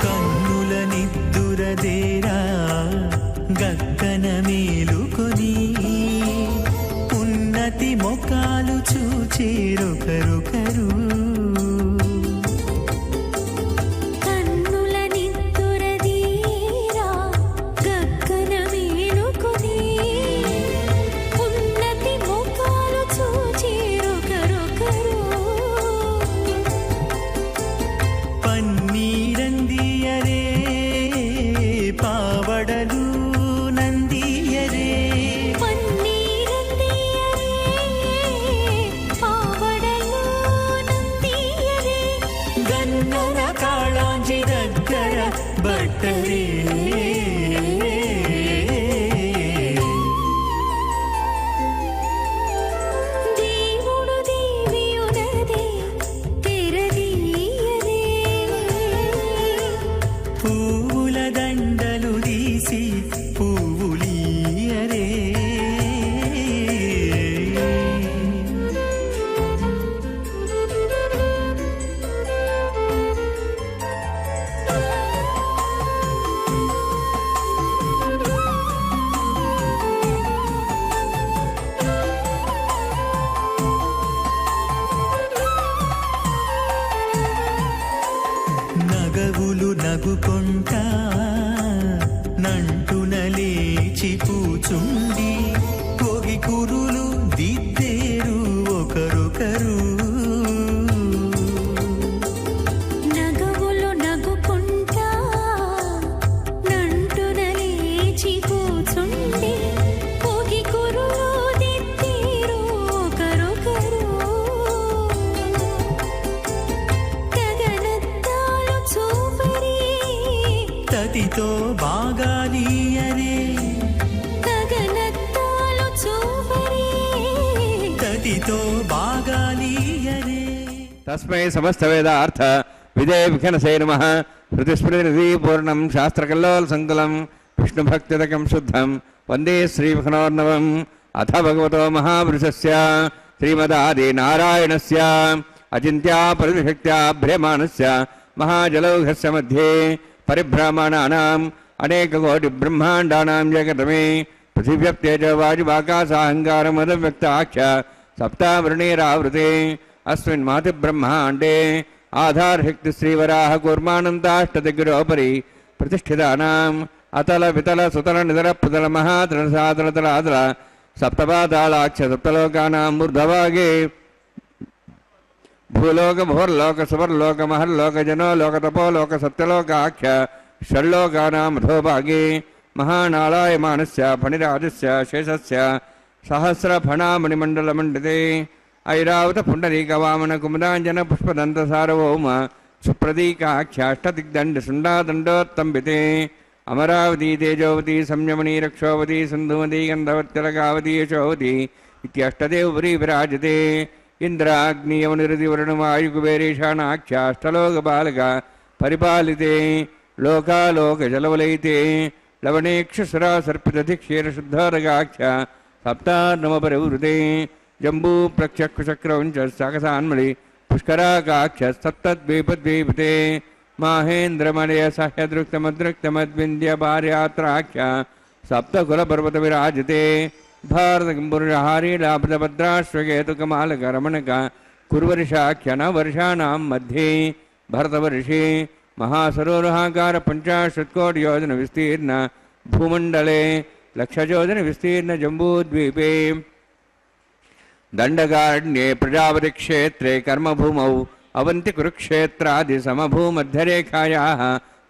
కన్నుల నిద్దురదేరా గక్కన మేలుకొని ఉన్నతి మొకాలు చూచేరొకరొకరు కన్నుల నిద్దురదీరా గగ్గన మేలుకొని ఉన్నతి ముఖాలు చూచిరొకరొకరు పన్నీరందియరే పావడలు నందియరే పన్నీరందియరే పావడలు నందియరే గన్నర కాళాంజి దగ్గర బట్టరే దేవుడు దేవియునదే తెరదీయరే పువ్వుల దండలు తీసి పువ్వులీయరే నగవులు నగుకొంటా నంటున లేచి కూచుండి పొగి కురులు దిద్దేరు ఒకరొకరు నగవులు నగుకుంటా నంటున లేచి కూచుండి పొగి కురులు దిద్దేరు ఒకరొకరు గగనద్దాలు చూపరి తతితో బాగాలీయరే గగనద్దాలు तस्मै समस्तवेदार्थ विजयविघ्नसे नमः। श्रुतिस्मृतिपूर्णं शास्त्रकल्लोलसङ्कुलं विष्णुभक्तिदकं शुद्धं वन्दे श्रीविघ्नोर्णवम्। अथ भगवतो महापुरुषस्य श्रीमदादिनारायणस्य अचिन्त्यापरिशक्त्या भ्रियमाणस्य महाजलौघस्य मध्ये परिभ्रमणानाम् अनेककोटिब्रह्माण्डानां जगतमे पृथिव्यप्तेज वायुवाकाशाहङ्कारमदव्यक्ताख्य सप्तावृणीरावृते अस्मिन् मातिब्रह्माण्डे आधारशक्तिश्रीवराह कूर्मानन्ताष्टदिग्गजोपरि प्रतिष्ठितानाम् अतल वितल सुतल नितल प्रतल महातल सातल तलातल सप्तपातालाक्ष सप्तलोकानां मूर्धभागे भूलोक भोर्लोक सुवर्लोक महर्लोक जनोलोक तपोलोक सत्यलोकाख्य षड्लोकानां अधोभागे महानालायमानस्य फणिराजस्य शेषस्य सहस्रफणामणिमण्डलमण्डिते ऐरावत पुण्डरीकवामन कुमुदाञ्जन पुष्पदन्त सार्वभौम सुप्रतीकाख्याष्टदिग्दण्ड शुण्डादण्डोत्तम्बिते अमरावती तेजोवती संयमनी रक्षोवती सिन्धुमती गन्धवत्यलकावती यशोवती इत्यष्टदेवपुरी विराजते इन्द्राग्नियवनिरतिवरुणवायुकुबेरेशानाख्याष्टलोकपालक परिपालिते लोकालोकजलवलयिते लवणेक्षुसुरासर्पितधिक्षीरशुद्धोरगाख्य सप्तार्णवपरिवृते जम्बू प्रक्षक्षक्रौञ्च साकसान्मणि पुष्कराकाख्य सप्तद्वीपद्वीपते माहेन्द्रमलय सह्यदृक्तमदृक्तमद्विन्द्यपार्यात्राख्य सप्तकुलपर्वत विराजते भारतकिम्पुरुषहारी लाभदभद्राश्वकेतुकमालकरमणक कुर्वर्षाख्य नवर्षाणां मध्ये भरतवर्षे महासरोरुहाकार 50 विस्तीर्ण भूमण्डले लक्षयोजन विस्तीर्ण जम्बूद्वीपे दंडकारण्ये प्रजापति क्षेत्रे कर्मभूमौ अवंति कुरुक्षेत्रादि समभूमध्यरेखायाः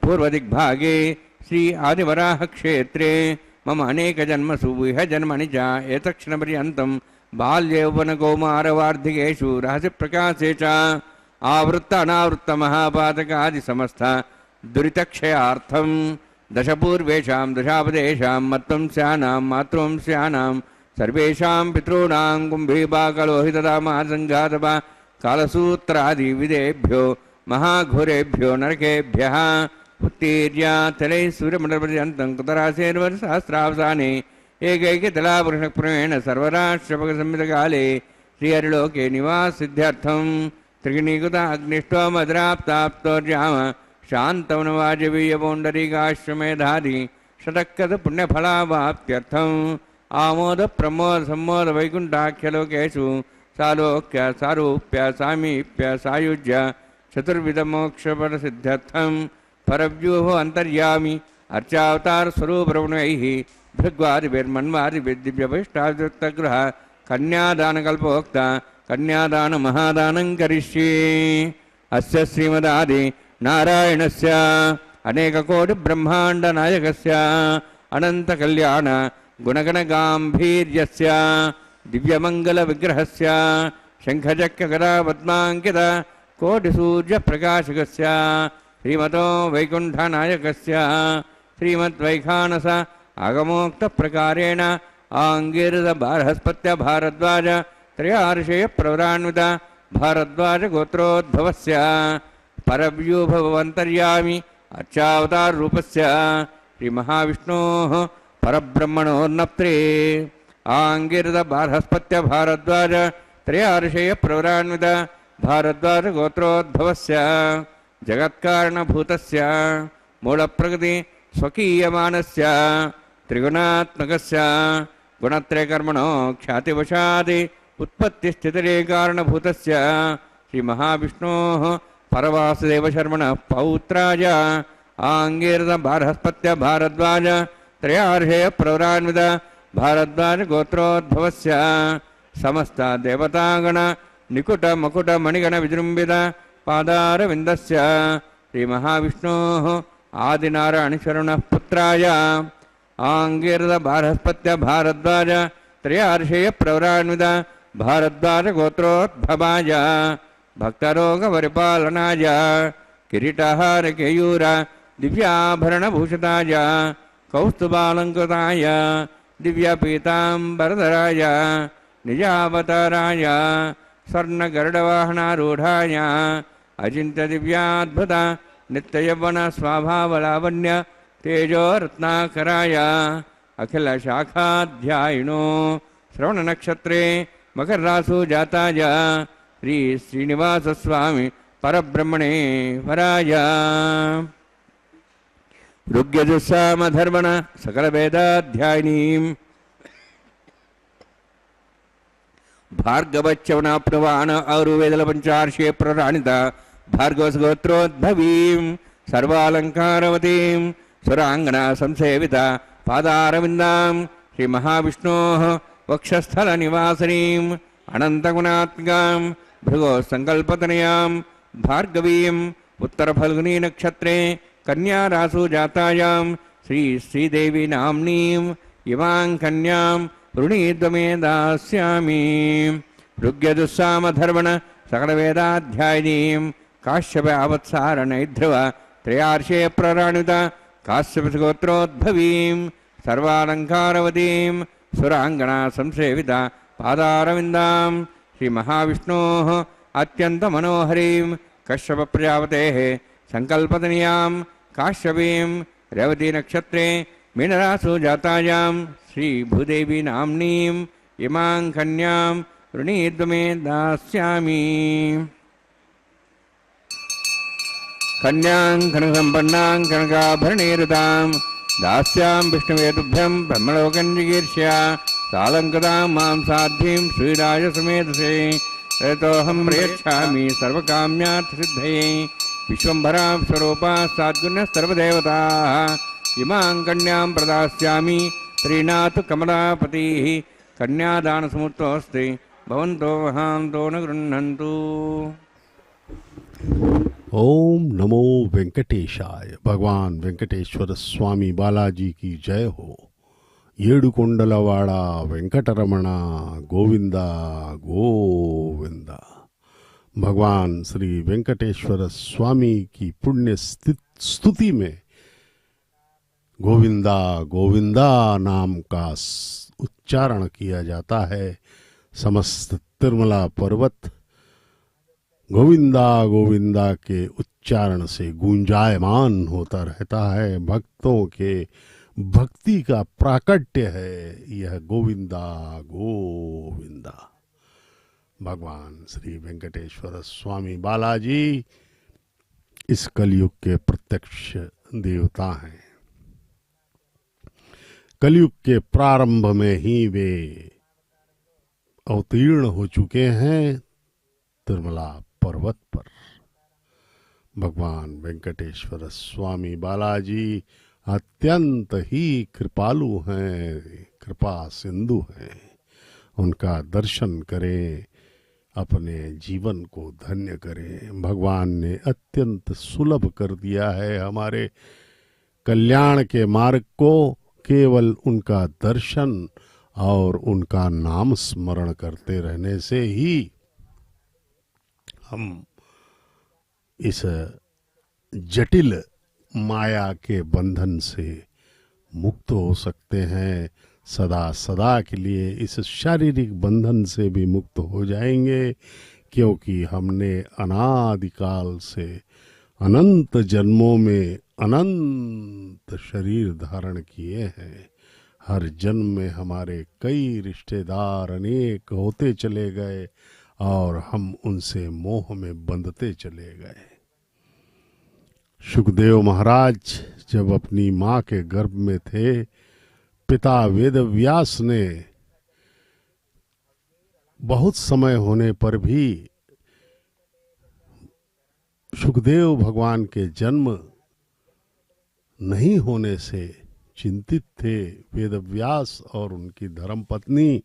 पूर्वदिग्भागे श्री आदिवराह क्षेत्रे मम अनेक जन्मसु इह जन्मनि च एतक्षणपर्यन्तं बाल्यौवनकौमारवार्धिकेषु रहस्यप्रकाशे च आवृत्त अनावृत्त महापातकादि समस्त दुरितक्षयार्थं दशपूर्वेषां दशापदेशां मत्वंस्यानां मातृवंस्यानां सर्वेषां पितॄणां कुम्भीपाकलोहितदामासङ्घातपा कालसूत्रादि विदेभ्यो महाघोरेभ्यो नरकेभ्यः उत्तीर्य तलैः सूर्यमण्डलपर्यन्तं कुतरासेर्वर्षसहस्रावसाने एकैकतलापुरुषक्रमेण सर्वराष्ट्रपकसंहितकाले श्रीहरिलोके निवाससिद्ध्यर्थं त्रिगुणीकृत अग्निष्टोमद्राप्ताप्तोर्याम शान्तवनवाजवीयपौण्डरीकाश्वमेधादि शतक्रत पुण्यफलावाप्त्यर्थम् आमोद प्रमोद सम्मोद वैकुण्ठाख्यलोकेषु सालोक्य सारूप्य सामीप्य सायुज्य चतुर्विधमोक्षपदसिद्ध्यर्थं परव्यूहो अन्तर्यामि अर्चावतार स्वरूपरमणैः भृग्वादिभिर्मन्वादिभिर्दिव्यभीष्टादिवृत्तगृह कन्यादानकल्पोक्त कन्यादान महादानं करिष्ये। अस्य श्रीमदादि नारायणस्य अनेककोटिब्रह्माण्डनायकस्य अनन्तकल्याण गुणगणगाम्भीर्यस्य दिव्यमङ्गलविग्रहस्य शङ्खचक्रगदापद्माङ्कित कोटिसूर्यप्रकाशकस्य श्रीमतो वैकुण्ठनायकस्य श्रीमद्वैखानस आगमोक्तप्रकारेण आङ्गिरसबारहस्पत्य भारद्वाज त्रयार्षेयप्रवरान्वित भारद्वाज गोत्रोद्भवस्य परव्यूभवन्तर्यामि अर्चावताररूपस्य श्रीमहाविष्णोः परब्रह्मणोर्नप्त्रे आङ्गिरसबारहस्पत्य भारद्वाज त्रयार्षेयप्रवरान्वित भारद्वाज गोत्रोद्भवस्य जगत्कारणभूतस्य मूलप्रकृति स्वकीयमानस्य त्रिगुणात्मकस्य गुणत्रयकर्मणो ख्यातिवशादि उत्पत्तिस्थितिरेकारणभूतस्य श्रीमहाविष्णोः परवासुदेवशर्मणः पौत्राय आङ्गिरसबारहस्पत्य भारद्वाज त्रयार्षेयप्रवरान्वित भारद्वाज गोत्रोद्भवस्य समस्त देवतागण निकुट मकुट मणिगण विजृंभित पादारविन्दस्य श्रीमहाविष्णोः आदिनारायणशरणः पुत्राय आङ्गिरसबारहस्पत्य भारद्वाज त्रयार्षेयप्रवरान्वित भारद्वाज गोत्रोद्भवाय भक्तरोगपरिपालनाय किरीटहार केयूर दिव्याभरणभूषिताय कौस्तुभालङ्कृताय दिव्यपीताम्बरधराय निजावताराय स्वर्णगरुडवाहनारूढाय अचिन्त्यदिव्याद्भुत नित्ययौवन स्वाभावलावण्य तेजोरत्नाकराय अखिलशाखाध्यायिनो श्रवणनक्षत्रे मकररासु जाताय श्री श्रीनिवासस्वामी परब्रह्मणे वराय ऋग्यजुस्सामधर्मण सकलवेदाध्यायिनीं भार्गवच्यवनाप्नुवान औरुवेदलपञ्चार्षे प्रराणिता भार्गवसगोत्रोद्भवीं सर्वालङ्कारवतीं सुराङ्गना संसेविता पादारविन्दां श्रीमहाविष्णोः वक्षस्थलनिवासिनीम् अनन्तगुणात्मिकां भृगोसङ्कल्पतनयां भार्गवीं उत्तरफल्गुनी नक्षत्रे कन्यारासु जातायां श्रीदेवी नाम्नीं इमां कन्यां ऋणीद्वमे दास्यामि ऋग्यजुस्सामधर्मण सकलवेदाध्यायिनीं काश्यपावत्सारणैध्रुव त्रयार्षे प्रराणिता काश्यपगोत्रोद्भवीं सर्वालङ्कारवतीं सुराङ्गना संसेविता पादारविन्दां श्रीमहाविष्णोः अत्यन्तमनोहरीं कश्यपप्रजापतेः सङ्कल्पतनयां काश्यपीं रेवतीनक्षत्रे मीनरासु जातायां श्रीभूदेवी नाम्नीं इमां कन्यां ऋणीद्वमे दास्यामि कन्यां कनकसम्पन्नां कनकाभरणीरुतां दास्यां विष्णुवेदुभ्यं ब्रह्मलोकञ्जिगीर्ष्या सालङ्कृतां मां साध्वीं श्रीराजसमेधसे ततोऽहं प्रयच्छामि सर्वकाम्यार्थसिद्धये विश्वम्भरां स्वरूपा साद्गुण्यः सर्वदेवताः इमां कन्यां प्रदास्यामि प्रीणातु कमलापतिः कन्यादानसमुत्तोऽस्ति भवन्तो वहान्तो न गृह्णन्तु। ओम नमो वेंकटेशाय। भगवान वेंकटेश्वर स्वामी बालाजी की जय हो। येडुकोंडलवाड़ा वेंकटरमण गोविंदा गोविंदा। भगवान श्री वेंकटेश्वर स्वामी की पुण्य स्तुति में गोविंदा गोविंदा नाम का उच्चारण किया जाता है। समस्त तिरुमला पर्वत गोविंदा गोविंदा के उच्चारण से गूंजायमान होता रहता है। भक्तों के भक्ति का प्राकट्य है यह गोविंदा गोविंदा। भगवान श्री वेंकटेश्वर स्वामी बालाजी इस कलयुग के प्रत्यक्ष देवता हैं। कलयुग के प्रारंभ में ही वे अवतीर्ण हो चुके हैं तिरुमला पर्वत पर। भगवान वेंकटेश्वर स्वामी बालाजी अत्यंत ही कृपालु हैं, कृपा सिंधु हैं। उनका दर्शन करें, अपने जीवन को धन्य करें। भगवान ने अत्यंत सुलभ कर दिया है हमारे कल्याण के मार्ग को। केवल उनका दर्शन और उनका नाम स्मरण करते रहने से ही हम इस जटिल माया के बंधन से मुक्त हो सकते हैं। सदा सदा के लिए इस शारीरिक बंधन से भी मुक्त हो जाएंगे, क्योंकि हमने अनादिकाल से अनंत जन्मों में अनंत शरीर धारण किए हैं। हर जन्म में हमारे कई रिश्तेदार अनेक होते चले गए और हम उनसे मोह में बंधते चले गए। सुखदेव महाराज जब अपनी माँ के गर्भ में थे, पिता वेदव्यास ने बहुत समय होने पर भी सुखदेव भगवान के जन्म नहीं होने से चिंतित थे। वेदव्यास और उनकी धर्मपत्नी,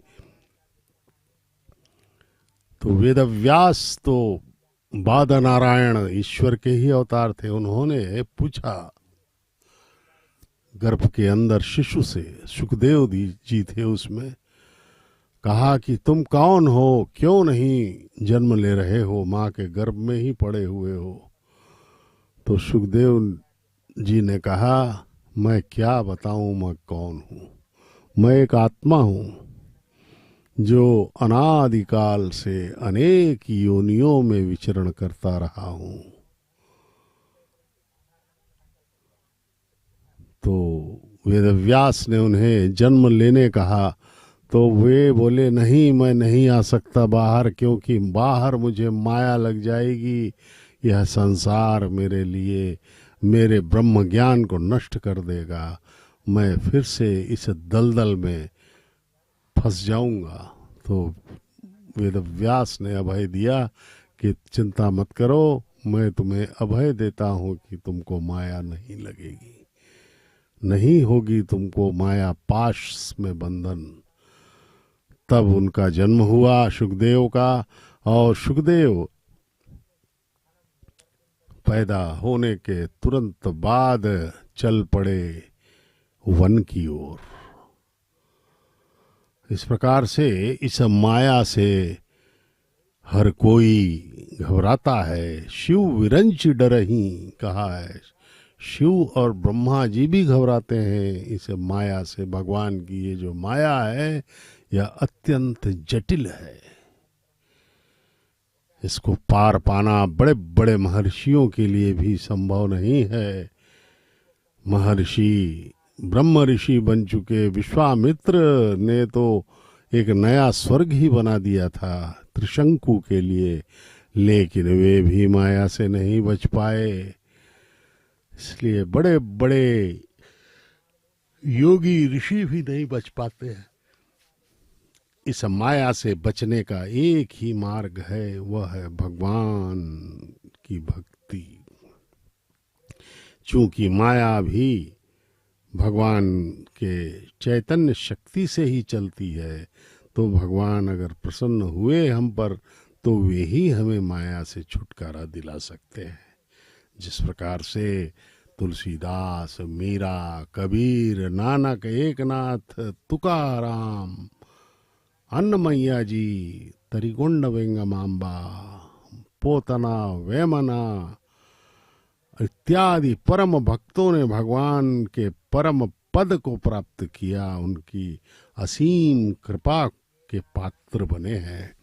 तो वेदव्यास तो बादनारायण ईश्वर के ही अवतार थे। उन्होंने पूछा गर्भ के अंदर शिशु से, सुखदेव जी थे उसमें, कहा कि तुम कौन हो, क्यों नहीं जन्म ले रहे हो, माँ के गर्भ में ही पड़े हुए हो। तो सुखदेव जी ने कहा, मैं क्या बताऊं मैं कौन हूं, मैं एक आत्मा हूं जो अनादिकाल से अनेक योनियों में विचरण करता रहा हूं। तो वेदव्यास ने उन्हें जन्म लेने कहा तो वे बोले नहीं, मैं नहीं आ सकता बाहर, क्योंकि बाहर मुझे माया लग जाएगी। यह संसार मेरे लिए मेरे ब्रह्म ज्ञान को नष्ट कर देगा, मैं फिर से इस दलदल में फंस जाऊंगा। तो वेदव्यास ने अभय दिया कि चिंता मत करो, मैं तुम्हें अभय देता हूं कि तुमको माया नहीं लगेगी, नहीं होगी तुमको माया पाश में बंधन। तब उनका जन्म हुआ सुखदेव का, और सुखदेव पैदा होने के तुरंत बाद चल पड़े वन की ओर। इस प्रकार से इस माया से हर कोई घबराता है। शिव विरंच डरहि कहा है, शिव और ब्रह्मा जी भी घबराते हैं इस माया से। भगवान की ये जो माया है यह अत्यंत जटिल है, इसको पार पाना बड़े बड़े महर्षियों के लिए भी संभव नहीं है। महर्षि ब्रह्म ऋषि बन चुके विश्वामित्र ने तो एक नया स्वर्ग ही बना दिया था त्रिशंकु के लिए, लेकिन वे भी माया से नहीं बच पाए। इसलिए बड़े बड़े योगी ऋषि भी नहीं बच पाते हैं। इस माया से बचने का एक ही मार्ग है, वह है भगवान की भक्ति। चूंकि माया भी भगवान के चैतन्य शक्ति से ही चलती है, तो भगवान अगर प्रसन्न हुए हम पर तो वे ही हमें माया से छुटकारा दिला सकते हैं। जिस प्रकार से तुलसीदास, मीरा, कबीर, नानक, एकनाथ, तुकाराम, अन्नमैया जी, तरिगोंड वेंगमांबा, पोतना, वेमना इत्यादि परम भक्तों ने भगवान के परम पद को प्राप्त किया, उनकी असीम कृपा के पात्र बने हैं।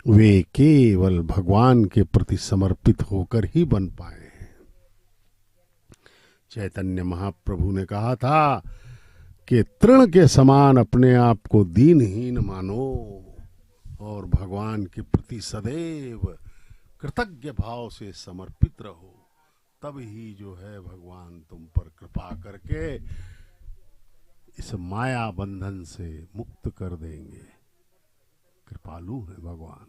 वे केवल भगवान के प्रति समर्पित होकर ही बन पाए। चैतन्य महाप्रभु ने कहा था कि तृण के समान अपने आप को दीनहीन मानो और भगवान के प्रति सदैव कृतज्ञ भाव से समर्पित रहो, तब ही जो है भगवान तुम पर कृपा करके इस माया बंधन से मुक्त कर देंगे। कृपालु है भगवान।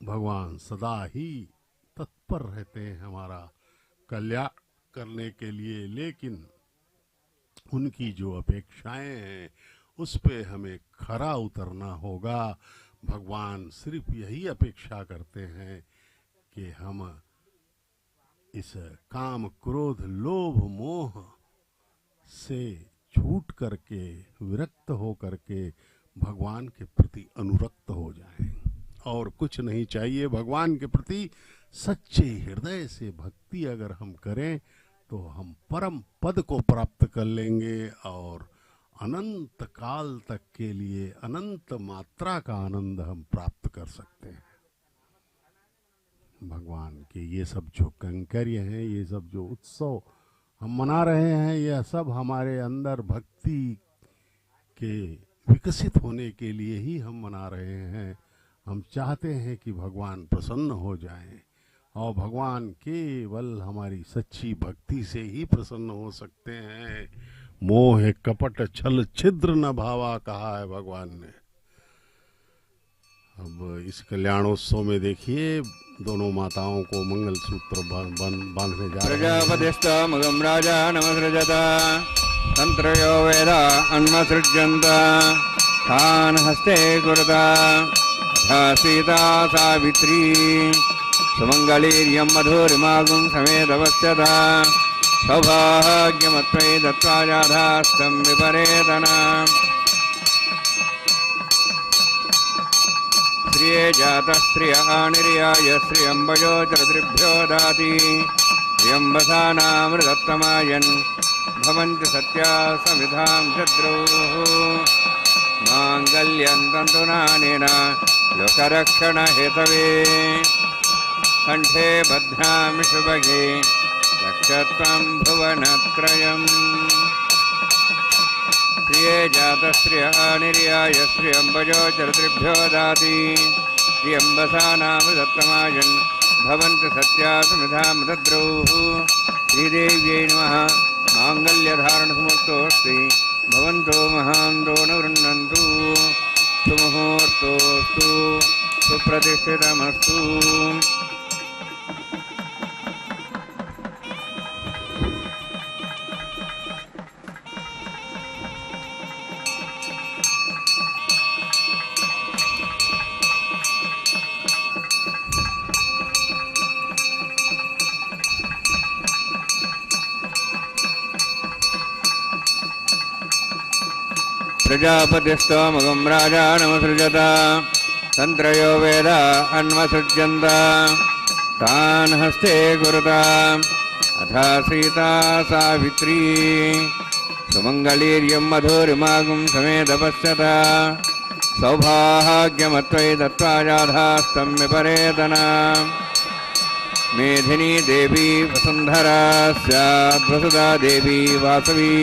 भगवान सदा ही तत्पर रहते हैं हमारा कल्याण करने के लिए, लेकिन उनकी जो अपेक्षाएं हैं उस पे हमें खरा उतरना होगा। भगवान सिर्फ यही अपेक्षा करते हैं कि हम इस काम, क्रोध, लोभ, मोह से छूट करके, विरक्त हो करके भगवान के प्रति अनुरक्त हो जाएं। और कुछ नहीं चाहिए भगवान के प्रति। सच्चे हृदय से भक्ति अगर हम करें तो हम परम पद को प्राप्त कर लेंगे और अनंत काल तक के लिए अनंत मात्रा का आनंद हम प्राप्त कर सकते हैं। भगवान के ये सब जो कैंकर्य हैं, ये सब जो उत्सव हम मना रहे हैं, यह सब हमारे अंदर भक्ति के विकसित होने के लिए ही हम मना रहे हैं। हम चाहते हैं कि भगवान प्रसन्न हो जाएं, और भगवान केवल हमारी सच्ची भक्ति से ही प्रसन्न हो सकते हैं। मोह कपट छल छिद्र न भावा कहा है भगवान ने। अब इस कल्याणोत्सव में देखिए दोनों माताओं को मंगल सूत्र बांधने जा रहे हैं। प्रजापतिस्तमगं राजा नमसृजत तंत्रयो वेदा अन्वसृज्यन्त तान् हस्ते कुरुता सीता सावित्री सुमंगलीर्यं मधुरिमागुं समेतवस्यता सौभाग्यमत्वै दत्त्वा जाधास्तं विपरेतना श्रिये जातः श्रियः निर्याय श्रियंबजो चतुर्भ्यो दाति श्रियंबसानामृतत्तमायन् भवन्ति सत्या समिधां चद्रुः माङ्गल्यं तन्तुनानेन लोकरक्षणहेतवे कण्ठे बध्नामि सुभगे रक्षत्वं भुवनत्रयम् प्रिये जातश्रिया निर्याय श्रियम्बजो चरतृभ्यो दाति श्रियम्बसा नाम दत्तमायन् भवन्तु सत्या सुमिधामृतद्रौः श्रीदेव्यै नमः माङ्गल्यधारणसमुहूर्तोऽस्ति भवन्तो महान्तो न गृह्णन्तु सुमुहूर्तोऽस्तु सुप्रतिष्ठितमस्तु प्रजापतिस्तोमगं राजानमसृजत तन्त्रयो वेद अन्वसृज्यन्त तान् हस्ते कुरुता अथ सीता सावित्री सुमङ्गलीर्यं मधुरिमागुं समेतपश्यत सौभाग्यमत्वयि दत्त्वा जाधास्तं विपरेतना मेधिनी देवी वसुन्धरा स्याद्वसुधा देवी वासवी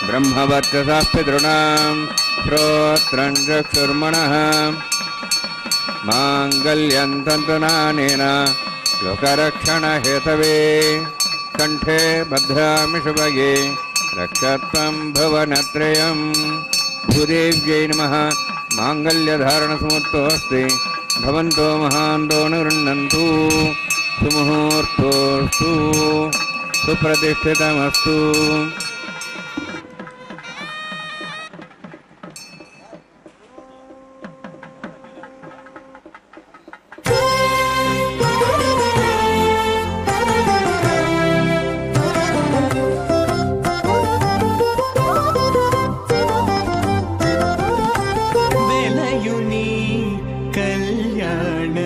ब्रह्मवर्चसः पितॄणां श्रोत्रं चक्षुर्मणः माङ्गल्यं तन्तुनानेन लोकरक्षणहेतवे कण्ठे बध्नामि सुभगे रक्षत्वं भुवनत्रयम् भूदेव्यै नमः माङ्गल्यधारणसमुहूर्तोऽस्ति भवन्तो महान्तो न गृह्णन्तु सुमुहूर्तोऽस्तु सुप्रतिष्ठितमस्तु వెలయుని కళ్యాణ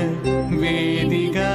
వేదిగా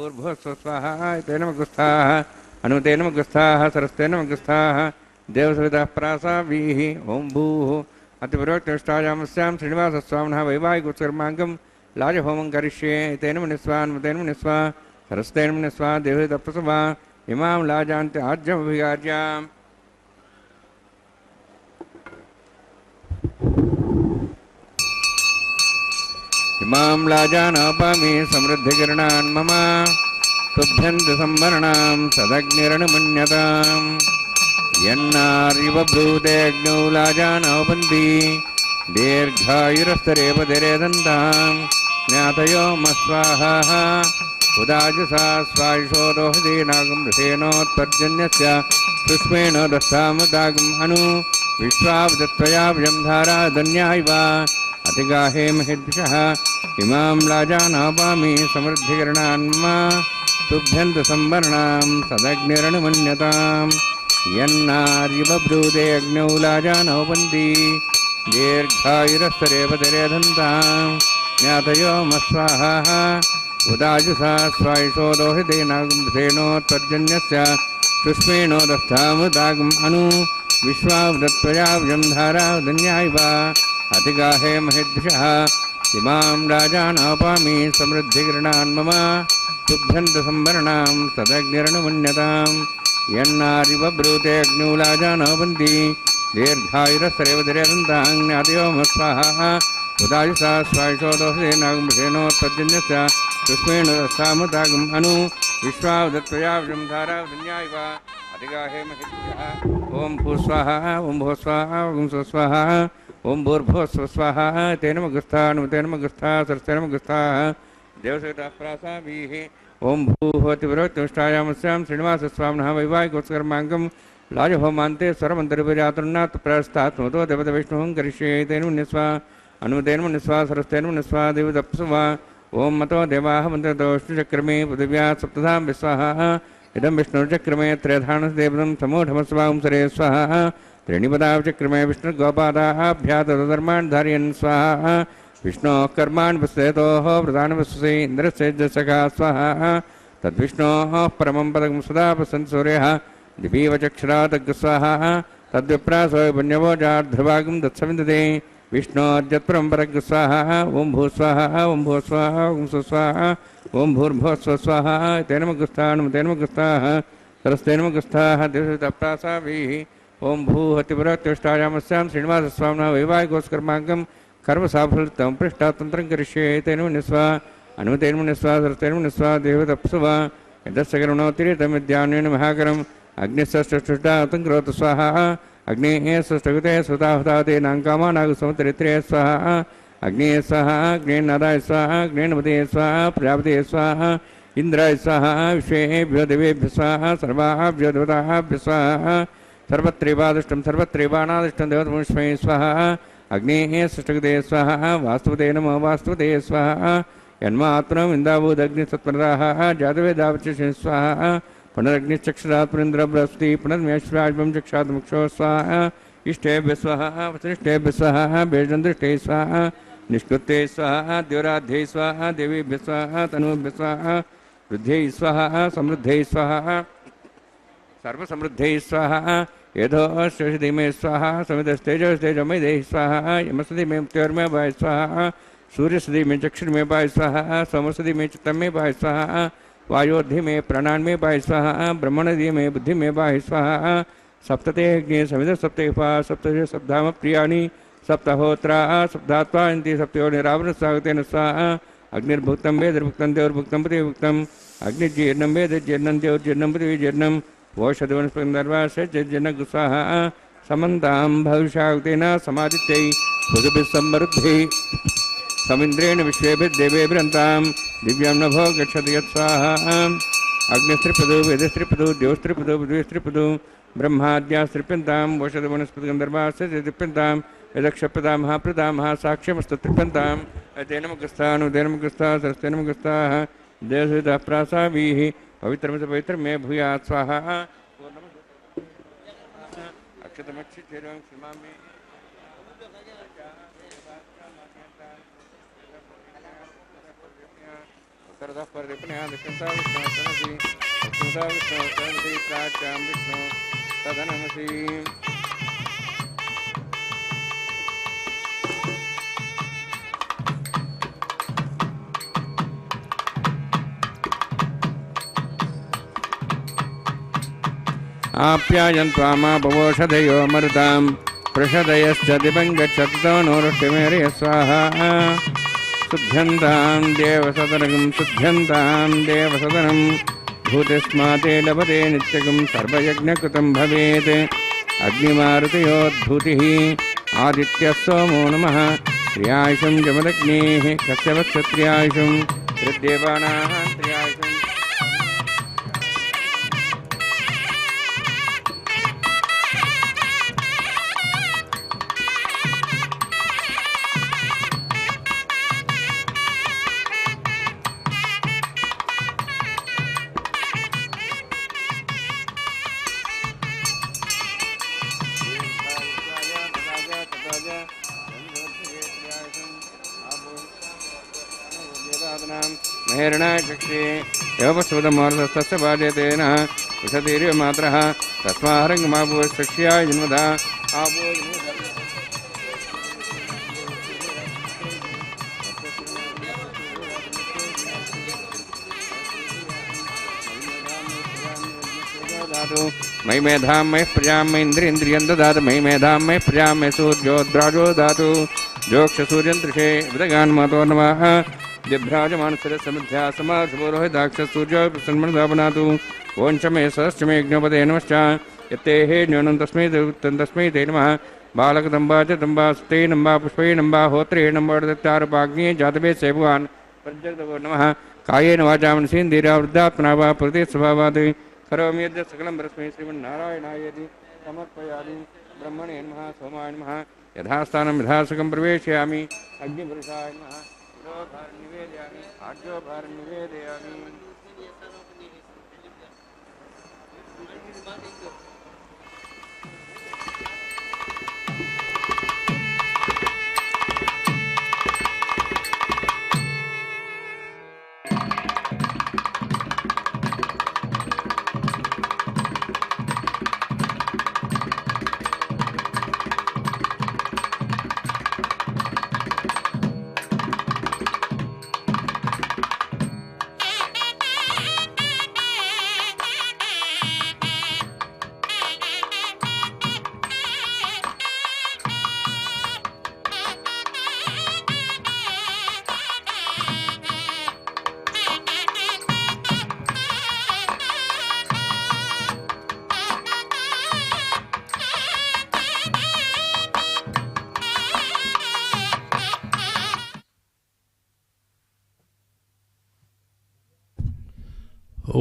भूर्भुवस्व स्वाहा तेन मगुस्थाः अनुतेन मगुस्थाः सरस्तेन मगुस्थाः देवसवितः प्रासावीः ओं भूः अतिपुरोक्तष्टायामस्यां श्रीनिवासस्वामिनः वैवाहिकोत्सर्माङ्गं लाजहोमं करिष्ये तेन मुनिस्वान्मतेन मुनिस्वा सरस्तेन मुनिस्वा देवसवितः इमां लाजान्त्य आज्यमभिगार्याम् इमां लाजानापामि समृद्धिकिरणान् मम तुभ्यन्ति संवरणां सदग्निरणमन्यताम् यन्नार्यवब्रूतेऽग्नौ लाजानोपन्ति दीर्घायुरस्तरेव दरेदन्तां ज्ञातयो मस्वाहाः उदाजुषा स्वायुषोदोहदीनागं ऋषेणोत्पर्जन्यस्य पुष्पेण दस्तामुदागम् अनु विश्वावदत्वया व्यं धारा धन्यायव अतिगाहे महिद्विषः इमां लाजानापामि समृद्धिकरणान् मम तुभ्यन्त संवरणां सदग्निरणमन्यताम् यन्नार्यबब्रूते अग्नौ लाजानोपन्ति दीर्घायुरस्तरेव दरेधन्तां ज्ञातयो मस्वाहाः उदाजुषा स्वायुषोदोहितेनागुंसेनोत्पर्जन्यस्य पुष्पेणोदस्थामुदागम् अनु विश्वावदत्वया व्यं धारा धन्यायव अतिगाहे महिद्विषः इमां राजानापामि समृद्धिकिरणान् मम तुभ्यन्त संवरणां सदग्निरणमन्यताम् यन्नार्यबब्रूते अग्नौ लाजानोपन्ति दीर्घायुरस्तरेव दरेदन्तां ज्ञातयो मस्वाहाः उदायुषा स्वायुषोदोहतेनागुंसेनोत्पर्जन्यस्य पुष्पेणोदस्थामुदागम् अनु विश्वावदत्वया व्यं धारा धन्यायव अधिगाहे महिद्विषः ओं भूस्वाहा ओं भूस्वाहा ओं स्वस्वाहा ओं भूर्भुवस्व स्वाहा तेन मगुस्थाः अनुतेन मगुस्थाः सरस्तेन मगुस्थाः देवसवितः प्रासावीः ओं भूः अतिपुरोक्तष्टायामस्यां श्रीनिवासस्वामिनः वैवाहिकोत्सर्माङ्गं लाजहोमान्ते स्वरमन्तरिपजातुर्नाथ प्रस्तात्मतो देवतविष्णुं करिष्ये तेन मुनिस्वा अनुतेन मुनिस्वा सरस्तेन मुनिस्वा देवतप्सुवा ओं मतो देवाः मन्त्रतो विष्णुचक्रमे पृथिव्या सप्तधां विस्वाहा इदं विष्णुचक्रमे त्रयधानसदेवतं समूढमस्वां सरे स्वाहा त्रीणिपदाचक्रमे विष्णुगोपादाभ्यातधर्मान् धारयन् स्वाहा विष्णोः कर्माणि पश्यतोः प्रधान वस्तुसे इन्द्रस्य जसका स्वाहा तद्विष्णोः परमं पदं सदा पश्यन् सूर्यः दिवीव चक्षुरादग् स्वाहा तद्विप्रासो पुण्यवोजार्ध्रभागं दत्सविन्दते विष्णोर्जत्परं परग् स्वाहा ओं भूस्वाहा ओं भूस्वाहा ओं स्वस्वाहा ओं भूर्भुवस्व स्वाहा तेन मगुस्थाः मगुस्थाः सरस्तेन मगुस्थाः देवसवितप्रासावीः ओं भूः अतिपुरोक्तष्टायामस्यां श्रीनिवासस्वामिनः वैवाहिकोत्सर्माङ्गं कर्मसाफलतं पृष्ठातन्त्रं करिष्ये तेन मुनिस्वा अनुतेन मुनिस्वा सरस्तेन मुनिस्वा देवतप्सुवा यतस्य कर्मणोत्तिरितमिद्यान्वेन महाकरम् अग्निस्ष्टुष्टातं करोतु स्वाहा अग्नेः सष्टगते सुताहुतातेनाङ्कामानागसमुत्तरित्रे स्वाहा अग्नेः स्वाहा अग्नेन्नादाय स्वाहा अग्नेन्पते स्वाहा प्रजापते स्वाहा इन्द्राय स्वाहा विश्वेभ्यो देवेभ्यो स्वाहा सर्वाभ्यो देवताभ्यो स्वाहा सर्वत्रैवादृष्टं सर्वत्रैवानादृष्टं देवतमुष्मै स्वाहा अग्नेः सष्टगते स्वाहा वास्तुपते नमो वास्तुपते स्वाहा यन्मात्मनम् इन्दावूदग्निसत्परदाः जातवेदावचि स्वाहा पुनरग्निश्चक्षुरात् पुरेन्द्र बृहस्पति पुनर्मेश्वराज्यं चक्षात्मुक्षो स्वाहा इष्टेभ्यः स्वाहा वचनिष्ठेभ्यः स्वाहा बेजन्दृष्टे स्वाहा निष्कृते स्वाहा द्योराध्ये स्वाहा देवीभ्यः स्वाहा तनूभ्यः स्वाहा वृद्ध्यै स्वाहा समृद्धै स्वाहा सर्वसमृद्धै स्वाहा यथोश्वधीमे स्वाहा समितस्तेजस्तेजमयदेः स्वाहा यमसदि मे मृत्योर्मे भाय स्वाहा सूर्यसदि मे चक्षुर्मे भाय स्वाहा सोमसदि मे चित्तं मे भाय स्वाहा वायोर्धि में प्राणान में पाय स्वाहा ब्रह्मणदि में बुद्धि में पाय स्वाहा सप्तते अग्नि समित सप्तेपा सप्तजे सप्ताम प्रियाणि सप्तहोत्रा सप्तात्वा इंति सप्तो निरावृत स्वागतेन स्वाहा अग्निर्भुक्तं वेदर्भुक्तं देवर्भुक्तं प्रतिभुक्तं अग्निजीर्णं वेदजीर्णं देवर्जीर्णं पृथ्वीजीर्णं वोषधवनस्पतिर्वासज्जन स्वाहा समन्तां भविष्यावतेन समादित्यै भुजभिः समृद्धिः समिन्द्रेण विश्वेभिर्देवेभिरन्तां दिव्यां नभो गच्छति यत्स्वाहा अग्निस्त्रिपदो वेदस्त्रिपदो देवस्त्रिपदो पृथ्वीस्त्रिपदो ब्रह्माद्यास्त्रिप्यन्तां वोषधवनस्पतिगन्धर्वास्य त्रिप्यन्तां यदक्षप्रदा महाप्रदा महासाक्ष्यमस्तत्रिप्यन्तां तेनमुखस्थानुदेनमुखस्थाः सरस्तेनमुखस्थाः देवसवितः प्रासावीः पवित्रमित पवित्रमे भूयात् स्वाहा अक्षतमक्षिचेरं क्षमामि सर्वतः परिपन्या दृष्टंता विष्णु तनसि विष्णुता विष्णु तनसि प्राच्यां विष्णु तदनमसि आप्यायन् त्वामापवोषधयो मरुतां पृषदयश्च दिवं गच्छतो नोरुष्टिमेर्य स्वाहा शुद्ध्यन्तां देवसदनं भूतिस्माते लभते नित्यगं सर्वयज्ञकृतं भवेत् अग्निमारुतयोद्भूतिः आदित्यः सोमो नमः त्र्यायुषं जमदग्नेः कश्यपक्षत्र्यायुषं त्रिदेवानाः त्र्यायुषं मेहरणाचक्षे योपस्वदमोर्धस्तस्य बाध्यतेन विशतीर्यमात्रः तस्माहरङ्गमाभूवश्चक्ष्याय जन्मदा आभो मयि मेधां मयि प्रजां मयि इन्द्रियं ददातु मयि मेधां मयि प्रजां मयि सूर्योद्राजो दातु जोक्षसूर्यन्तरिषे विदगान्मतो नमः दिभ्राजमानसरसमिध्या समासपुरोहिताक्षसूर्यो प्रसन्मनदापनातु ओं च मे सहश्च मे यज्ञोपदे नमश्च यत्ते हे न्यूनं तस्मै ते नमः बालकदम्बा च दम्बा सुते नम्बा पुष्पे नम्बा होत्रे नम्बर्दत्तारुपाग्ने जातवे सेभुवान् प्रजगदवो नमः कायेन वाचा मनसेन्द्रिया वृद्धात्मना वा प्रकृते स्वभावात् करोमि यद् सकलं परस्मै श्रीमन्नारायणायेति समर्पयामि ब्रह्मणे नमः सोमाय नमः यथास्थानं यथासकं प्रवेशयामि अग्निपुरुषाय नमः निवेदयामि आज्योभारं निवेदयामि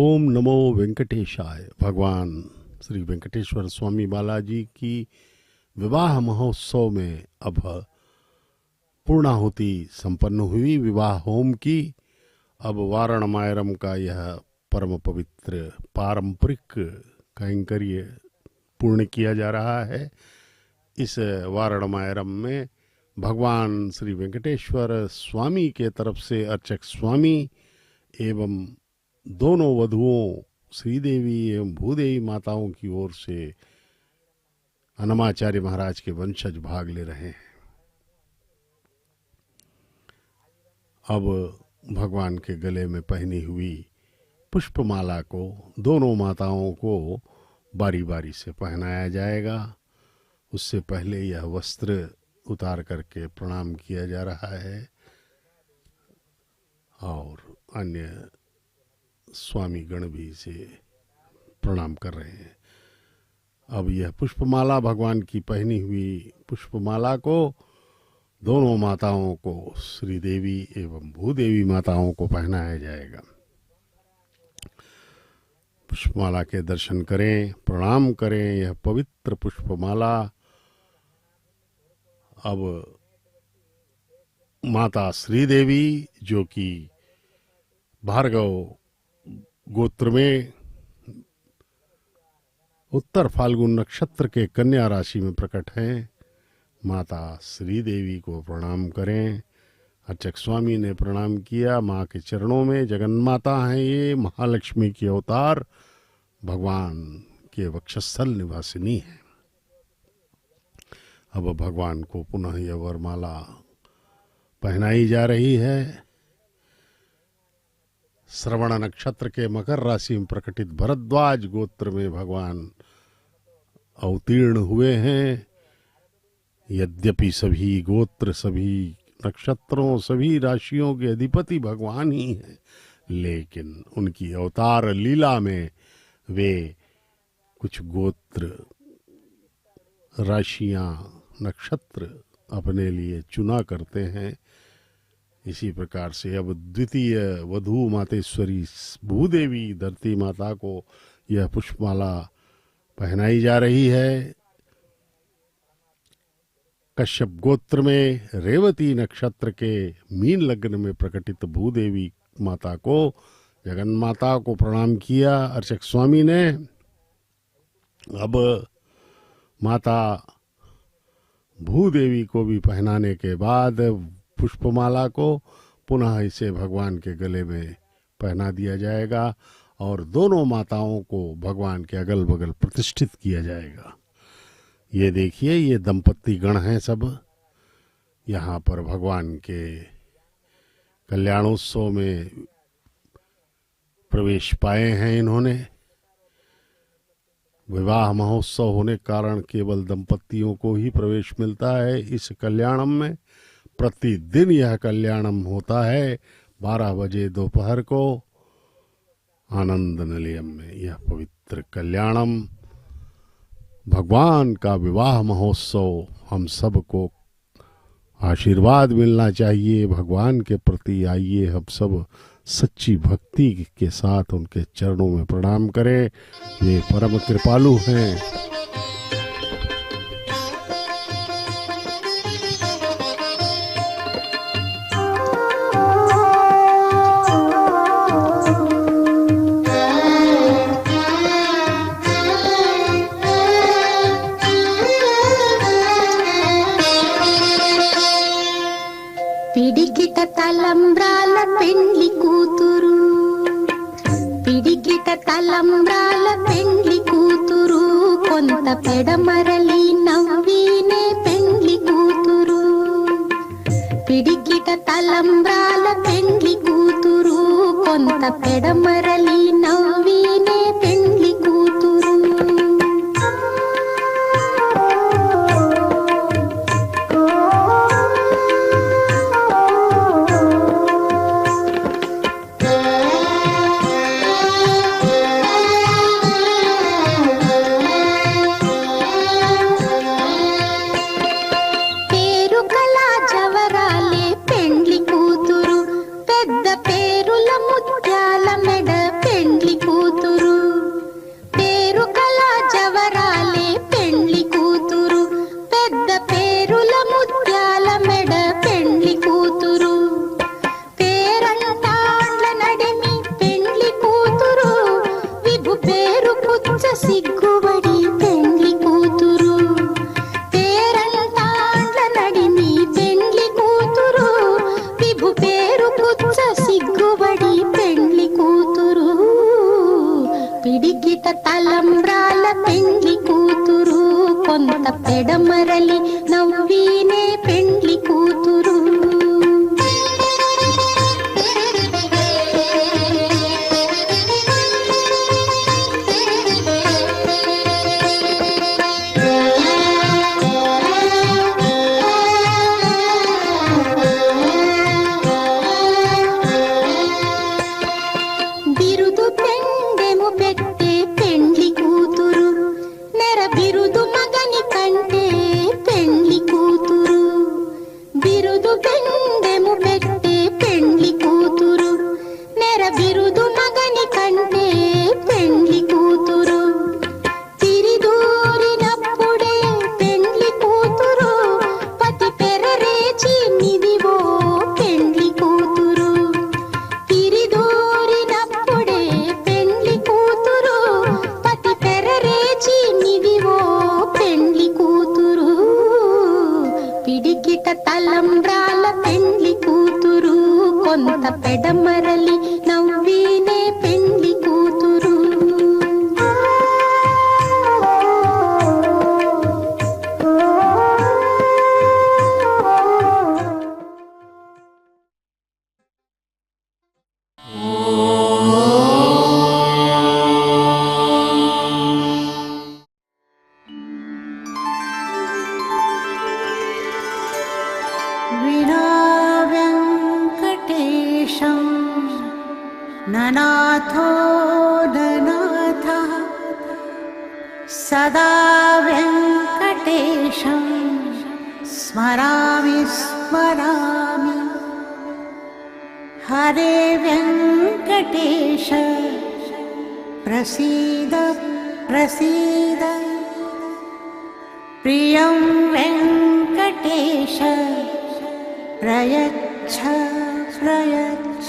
ओम नमो वेंकटेशाय। भगवान श्री वेंकटेश्वर स्वामी बालाजी की विवाह महोत्सव में अब पूर्णाहुति संपन्न हुई। विवाह होम की अब वारणमायरम का यह परम पवित्र पारंपरिक कैंकर्य पूर्ण किया जा रहा है। इस वारणमायरम में भगवान श्री वेंकटेश्वर स्वामी के तरफ से अर्चक स्वामी एवं दोनों वधुओं श्रीदेवी एवं भूदेवी माताओं की ओर से अन्नमाचार्य महाराज के वंशज भाग ले रहे हैं। अब भगवान के गले में पहनी हुई पुष्पमाला को दोनों माताओं को बारी बारी से पहनाया जाएगा। उससे पहले यह वस्त्र उतार करके प्रणाम किया जा रहा है और अन्य स्वामी गण भी इसे प्रणाम कर रहे हैं। अब यह पुष्पमाला भगवान की पहनी हुई पुष्पमाला को दोनों माताओं को श्रीदेवी एवं भूदेवी माताओं को पहनाया जाएगा। पुष्पमाला के दर्शन करें, प्रणाम करें। यह पवित्र पुष्पमाला अब माता श्रीदेवी जो कि भार्गव गोत्र में उत्तर फाल्गुन नक्षत्र के कन्या राशि में प्रकट हैं, माता श्री देवी को प्रणाम करें। अर्चक स्वामी ने प्रणाम किया माँ के चरणों में। जगन्माता हैं ये, महालक्ष्मी की अवतार, भगवान के वक्षस्थल निवासिनी है। अब भगवान को पुनः यह वरमाला पहनाई जा रही है। श्रवण नक्षत्र के मकर राशि में प्रकटित भरद्वाज गोत्र में भगवान अवतीर्ण हुए हैं। यद्यपि सभी गोत्र, सभी नक्षत्रों, सभी राशियों के अधिपति भगवान ही हैं, लेकिन उनकी अवतार लीला में वे कुछ गोत्र, राशियां, नक्षत्र अपने लिए चुना करते हैं। इसी प्रकार से अब द्वितीय वधू मातेश्वरी भूदेवी धरती माता को यह पुष्पमाला पहनाई जा रही है। कश्यप गोत्र में रेवती नक्षत्र के मीन लग्न में प्रकटित भूदेवी माता को, जगन माता को प्रणाम किया अर्चक स्वामी ने। अब माता भूदेवी को भी पहनाने के बाद पुष्पमाला को पुनः इसे भगवान के गले में पहना दिया जाएगा और दोनों माताओं को भगवान के अगल बगल प्रतिष्ठित किया जाएगा। ये देखिए, ये दंपत्ति गण हैं सब, यहाँ पर भगवान के कल्याणोत्सव में प्रवेश पाए हैं इन्होंने। विवाह महोत्सव होने के कारण केवल दंपत्तियों को ही प्रवेश मिलता है इस कल्याणम में। प्रतिदिन यह कल्याणम होता है 12 बजे दोपहर को आनंद निलयम में। यह पवित्र कल्याणम, भगवान का विवाह महोत्सव, हम सबको आशीर्वाद मिलना चाहिए भगवान के प्रति। आइए हम सब सच्ची भक्ति के साथ उनके चरणों में प्रणाम करें। वे परम कृपालु हैं। పిడికిట తలంబ్రాల పెండ్లి కూతురు, పిడికిట తలంబ్రాల పెండ్లి కూతురు, కొంత పెడమరలి నవ్వినే పెండ్లి కూతురు. పిడికిట తలంబ్రాల పెండ్లి కూతురు, కొంత పెడమరలి నవ్వినే పెండ్లి కూతురు. సిగ్గుబడి పెండ్లి కూతురు, పేరంటాండ్ల నడిమి పెండ్లి కూతురు, విభు పేరు పుచ్చ సిగ్గుబడి పెండ్లి కూతురు. పిడికిట తలంబ్రాల పెండ్లి కూతురు, కొంత పెడమరలి నవ్వినే పెండ్లి కూతురు. బిరుదు పెండెము పెట్టే పెండ్లి కూతురు, నెర బిరుదు మగని కంటే పెండ్లి కూతురు. బిరుదు ఎదురింటిట తలంబ్రాల పెండ్లి కూతురు కొంత పెడమరలి నవ్వీనే పెండ్లి కూతురు विना वेङ्कटेशं ननाथो ननाथः सदा वेङ्कटेशं स्मरामि स्मरामि हरे वेङ्कटेश प्रसीद प्रसीद प्रियं वेङ्कटेश प्रयच्छ प्रयच्छ